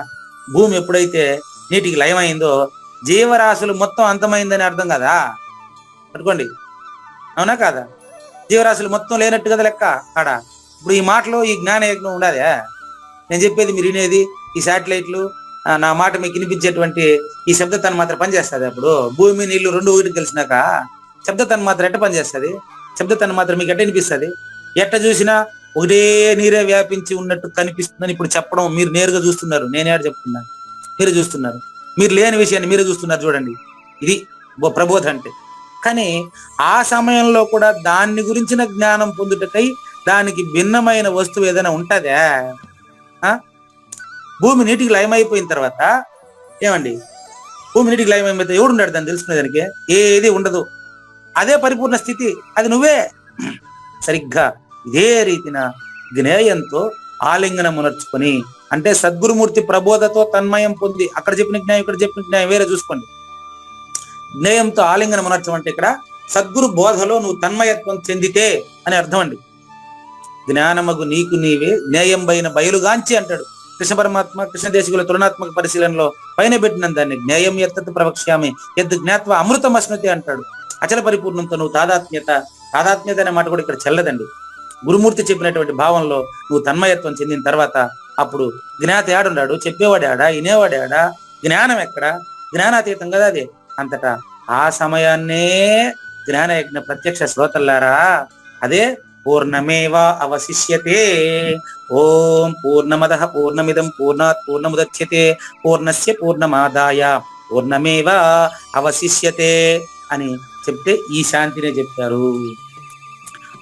Speaker 3: భూమి ఎప్పుడైతే నీటికి లయమైందో జీవరాశులు మొత్తం అంతమైందని అర్థం కదా. పట్టుకోండి, అవునా కాదా? జీవరాశులు మొత్తం లేనట్టు కదా లెక్క ఆడ. ఇప్పుడు ఈ మాటలో ఈ జ్ఞాన యజ్ఞం ఉండదే. నేను చెప్పేది మీరు వినేది, ఈ శాటిలైట్లు, నా మాట మీకు వినిపించేటువంటి ఈ శబ్దతను మాత్రం పనిచేస్తుంది. అప్పుడు భూమి నీళ్లు 2 ఒకటి కలిసినాక శబ్దతను మాత్రం ఎట్ట పనిచేస్తుంది? శబ్దతను మాత్రం మీకు ఎట్ట వినిపిస్తుంది? ఎట్ట చూసినా ఒకటే నీరే వ్యాపించి ఉన్నట్టు కనిపిస్తుందని ఇప్పుడు చెప్పడం మీరు నేరుగా చూస్తున్నారు. నేనేడ చెప్తున్నాను, మీరు చూస్తున్నారు. మీరు లేని విషయాన్ని మీరే చూస్తున్నారు. చూడండి, ఇది ప్రబోధ అంటే. కానీ ఆ సమయంలో కూడా దాన్ని గురించిన జ్ఞానం పొందుటకై దానికి భిన్నమైన వస్తువు ఏదైనా ఉంటుందా? భూమి నీటికి లయమైపోయిన తర్వాత ఏమండి, భూమి నీటికి లయమైపోతే ఎవడున్నాడు దాన్ని తెలుసుకునేదానికి? ఏది ఉండదు. అదే పరిపూర్ణ స్థితి, అది నువ్వే. సరిగ్గా ఇదే రీతిన జ్ఞేయంతో ఆలింగనమునర్చుకొని, అంటే సద్గురుమూర్తి ప్రబోధతో తన్మయం పొంది, అక్కడ చెప్పిన జ్ఞానం ఇక్కడ చెప్పిన జ్ఞానం వేరే. చూసుకోండి, జ్ఞేయంతో ఆలింగనమునర్చం అంటే ఇక్కడ సద్గురు బోధలో నువ్వు తన్మయత్వం చెందితే అని అర్థం అండి. జ్ఞానమగు నీకు నీవే జ్ఞేయంబైన బయలుగాంచి అంటాడు కృష్ణ పరమాత్మ. కృష్ణదేశికుల తులనాత్మక పరిశీలనలో పైన పెట్టిన దాన్ని జ్ఞేయం ఎత్తత్ ప్రవక్ష్యామి యద్ జ్ఞాత్వ అమృతమశ్నుతే అంటాడు. అచల పరిపూర్ణంతో నువ్వు తాదాత్మ్యత అనే మాట కూడా ఇక్కడ చెల్లదండి. గురుమూర్తి చెప్పినటువంటి భావంలో నువ్వు తన్మయత్వం చెందిన తర్వాత అప్పుడు జ్ఞాత ఏడున్నాడు, చెప్పేవాడు ఆడా, వినేవాడు ఆడా, జ్ఞానం ఎక్కడ? జ్ఞానాతీతం కదా అది. అంతటా ఆ సమయాన్నే జ్ఞానయజ్ఞ ప్రత్యక్ష శ్రోతల్లారా, అదే పూర్ణమేవ అవశిష్యతే. ఓం పూర్ణమదః పూర్ణమిదం పూర్ణాత్ పూర్ణముదచ్యతే పూర్ణస్య పూర్ణమాదాయ పూర్ణమేవ అవశిష్యతే అని చెప్తే ఈ శాంతినే చెప్పారు.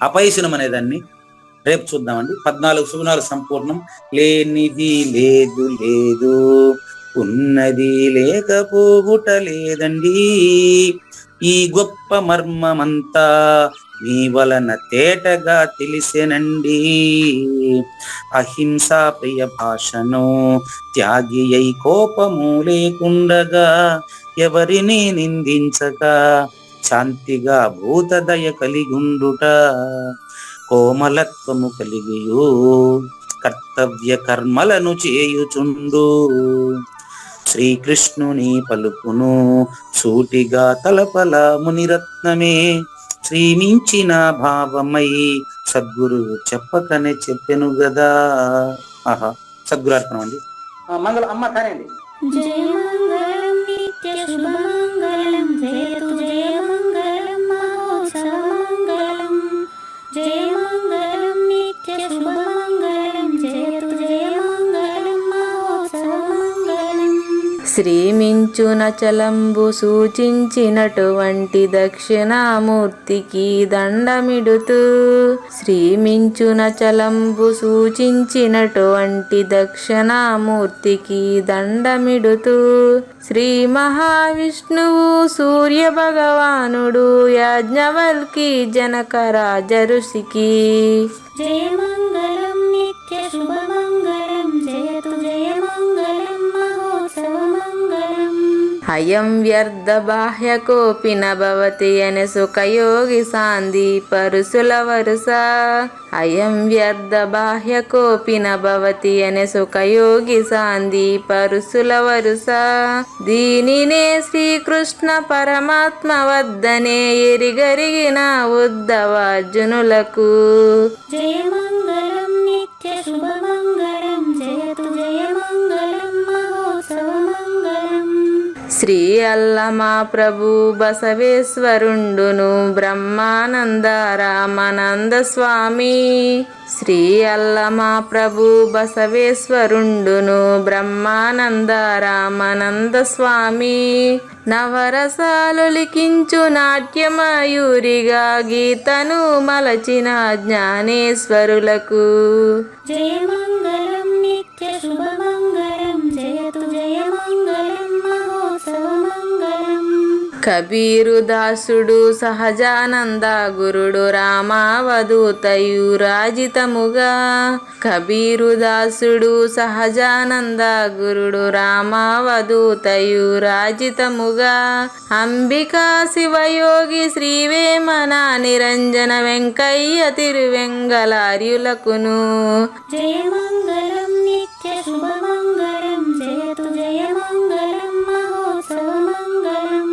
Speaker 3: అపైశునం అనేదాన్ని రేపు చూద్దామండి. 14 సుగుణాలు సంపూర్ణం. లేనిది లేదు, లేదు ఉన్నది లేకపోవుట లేదండి. ఈ గొప్ప మర్మమంతా మీ వలన తేటగా తెలిసెనండి. అహింసా ప్రియ భాషను త్యాగి అయి కోపము లేకుండగా ఎవరిని నిందించగా శాంతిగా భూతదయ కలిగుండుట కోమలత్వము కలిగియు కర్తవ్య కర్మలను చేయుచుండు శ్రీకృష్ణుని పలుకును సూటిగా తలపల మునిరత్నమే శ్రీమించిన భావమై సద్గురువు చెప్పకనే చెప్పెను గదా. ఆహా, సద్గురు అర్పణం అండి. మంగళం అమ్మ కానివ్వండి.
Speaker 6: జయ మంగళం నిత్య శుభమంగళం జయతు జయ మంగళం మహోత్సవ మంగళం జయ మంగళం నిత్య శుభమంగళం జయతు జయ మంగళం మహోత్సవ మంగళం.
Speaker 5: శ్రీమించున చలంబు సూచించినటువంటి దక్షిణామూర్తికి దండమిడుతూ శ్రీమించున చలంబు సూచించినటువంటి దక్షిణామూర్తికి దండమిడుతూ శ్రీ మహావిష్ణువు సూర్య భగవానుడు యాజ్ఞవల్కి జనక రాజ ఋషికి
Speaker 6: జయ మంగళం నిత్య శుభమంగళం జయతు జయ మంగళం మహోత్సవ మంగళం.
Speaker 5: అయం వ్యర్థ బాహ్య కోపిన భవతి అనే సుఖయోగి సాంది పరుసుల వరుస అయం వ్యర్థ బాహ్య కోపిన భవతి అనే సుఖయోగి సాంది పరుసుల వరుస దీనినే శ్రీకృష్ణ పరమాత్మ వద్దనే ఎరిగరిగిన ఉద్ధవార్జునులకు
Speaker 6: జయ మంగళం నిత్య శుభమంగళం జయతు జయ మంగళం మహోత్సవ మంగళం.
Speaker 5: శ్రీ అల్లమా ప్రభు బసవేశ్వరుండును బ్రహ్మానంద రామానంద స్వామి శ్రీ అల్లమా ప్రభు బసవేశ్వరుండును బ్రహ్మానంద రామానంద స్వామి నవరసాలు లిఖించు నాట్యమయూరిగా గీతను మలచిన జ్ఞానేశ్వరులకు
Speaker 6: జయ మంగళం నిత్య శుభమంగళం జయతు జయ మంగళం మహోత్సవ మంగళం.
Speaker 5: కబీరు దాసుడు సహజానంద గురుడు రామావధూతయు రాజితముగా కబీరు దాసుడు సహజానంద గురుడు రామావధూతయు రాజితముగా అంబికా శివయోగి శ్రీవేమన నిరంజన వెంకయ్య తిరువెంగళార్యులకును
Speaker 6: జయ మంగళం నిత్య శుభమంగళం జయతు జయ మంగళం మహోత్సవ మంగళం.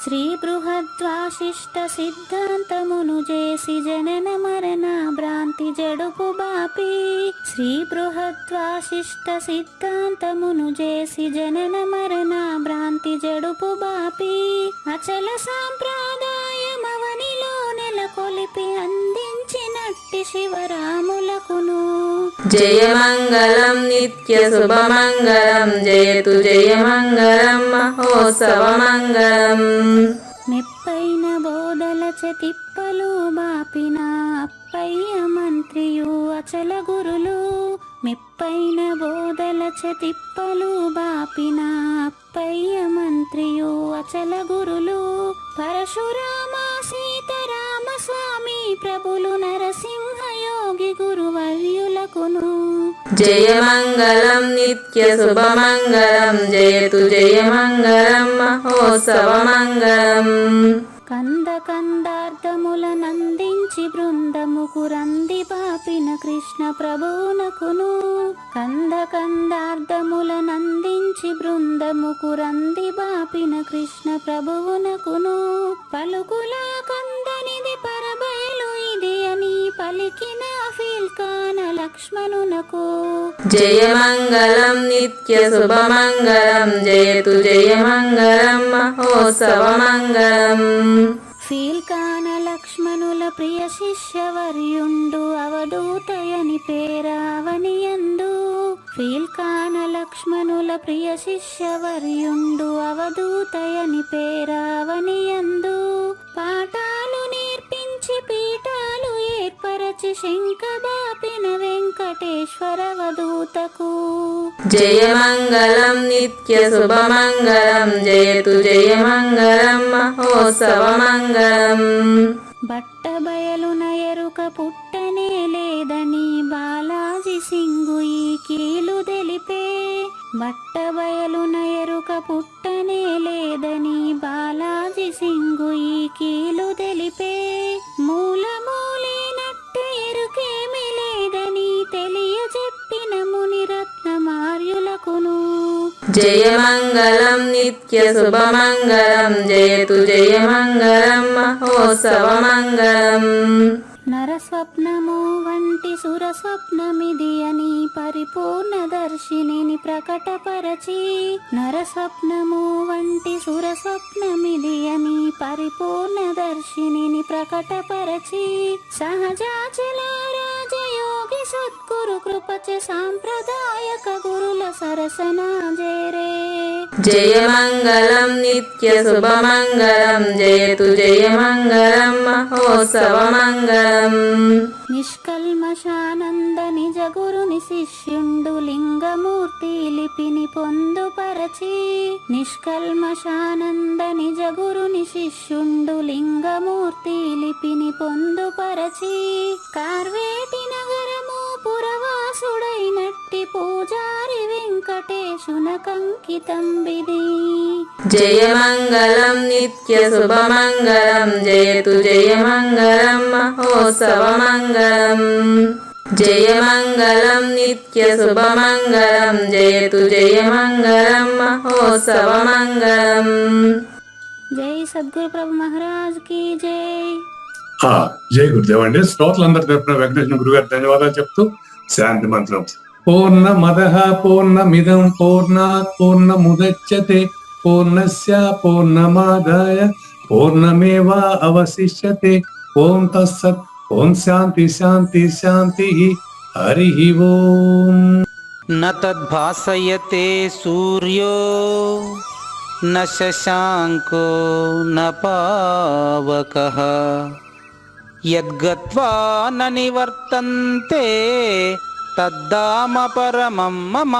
Speaker 6: శ్రీ బృహద్వాసిష్ట సిద్ధాంతమును చేసి జనన మరణ భ్రాంతి జడుపు బాపి శ్రీ బృహద్వాసిష్ట సిద్ధాంతమును చేసి జనన మరణ భ్రాంతి జడుపు బాపి అచల సాంప్రదాయమవనిలో నెలకొలిపి అందించినట్టి శివరాములకును
Speaker 5: జయ మంగళం నిత్య శుభమంగళం జయతు జయ మంగళం మహోత్సవ మంగళం.
Speaker 6: మెప్పైన బోధల తిప్పలు బాపిన అప్పయ్య మంత్రియు అచల గురులు మెప్పైన బోధల తిప్పలు బాపిన అప్పయ్య మంత్రియు అచల గురులు పరశురామ సీతారామ స్వామి ప్రభులు నరసింహ యోగి గురువర్యులకును
Speaker 5: జయ మంగళం నిత్య శుభమంగళం జయతు జయ మంగళం మహోత్సవ మంగళం.
Speaker 6: కంద కందార్థముల నందించి బృందముకు రంది పాపిన కృష్ణ ప్రభువునకును కంద కందార్థముల నందించి బృందముకు రంది బాపిన కృష్ణ ప్రభువునకును పలుకుల కందనిది పరబయలు ఇది అని పలికిన ఫీల్కాన లక్ష్మణునకు
Speaker 5: జయ మంగళం నిత్య శుభమంగళం జయతు జయ మంగళం మహోత్సవ మంగళం.
Speaker 6: ఫీల్కాన లక్ష్మణుల ప్రియ శిష్యవర్యుండు అవధూతయని పేరావనియందు ఫీల్కాన లక్ష్మణుల ప్రియ శిష్యవర్యుండు అవధూతయని పేరావనియందు పాఠాలు నేర్పించి పీఠాలు ఏర్పరచి శంఖబాపిన వెంకటేశ్వర వధూతకు
Speaker 5: జయ మంగళం నిత్య శుభమంగళం జయతు జయ మంగళం మహోత్సవ మంగళం.
Speaker 6: బట్టబయలున ఎరుక పుట్టనే లేదని బాలాజీ సింగు ఈ కీలు తెలిపే. బట్టబయలున ఎరుక పుట్టనే లేదని బాలాజీ సింగు ఈ కీలు తెలిపే. మూలమూలేనట్టు ఎరుకేమి లేదని తెలియజెప్పిన మునిరత్నమార్యులకును.
Speaker 5: జయమంగళం నిత్య శుభమంగళం జయతు జయమంగళం మహోత్సవమంగళం.
Speaker 6: నరస్వప్నము వంటి సురస్వప్నమిది అని పరిపూర్ణ దర్శినిని ప్రకటపరచి. నరస్వప్నము వంటి సురస్వప్నమిది అని పరిపూర్ణ దర్శినిని ప్రకటపరచి. సహజాచల రాజయోగి సద్గురు కృపచ సాంప్రదాయక గురుల సరసన జేరే.
Speaker 5: జయమంగళం నిత్య శుభమంగళం జయతు జయమంగళం మహోత్సవమంగళం.
Speaker 6: నిష్కల్మషానంద నిజ గురుని శిష్యుండు లింగమూర్తి లిపిని పొందుపరచి. నిష్కల్మషానంద నిజ గురుని శిష్యుండు లింగమూర్తి లిపిని పొందుపరచి. కార్వేటి నగరము పురవాసుడైనట్టి పూజారి వెంకటేశునకంకితం విధి.
Speaker 5: జయమంగళం నిత్య శుభమంగళం జయతు జయమంగళం మహోత్సవమంగళం. జయమంగళం నిత్య శుభమంగళం జయతు జయమంగళం మహోత్సవమంగళం.
Speaker 6: జై సద్గురు ప్రభు మహారాజ్ కి జై.
Speaker 2: జై గురుదేవ్ అండి. శ్రోతలందరి తరపున వెంకటేశ్వర గురువు గారు ధన్యవాదాలు చెప్తూ శాంతి మంత్రం. పూర్ణమదః పూర్ణమిదం పూర్ణాత్ పూర్ణముదచ్యతే పూర్ణస్య పూర్ణమాదాయ పూర్ణమేవా అవశిష్యతే. ఓం తత్సత్. ఓం శాంతి శాంతి శాంతి. హరి ఓం.
Speaker 4: న తద్భాసయతే సూర్యో న శశాంకో న పావకః యద్గత్వా న నివర్తంతే తద్ధామ పరమం మమ.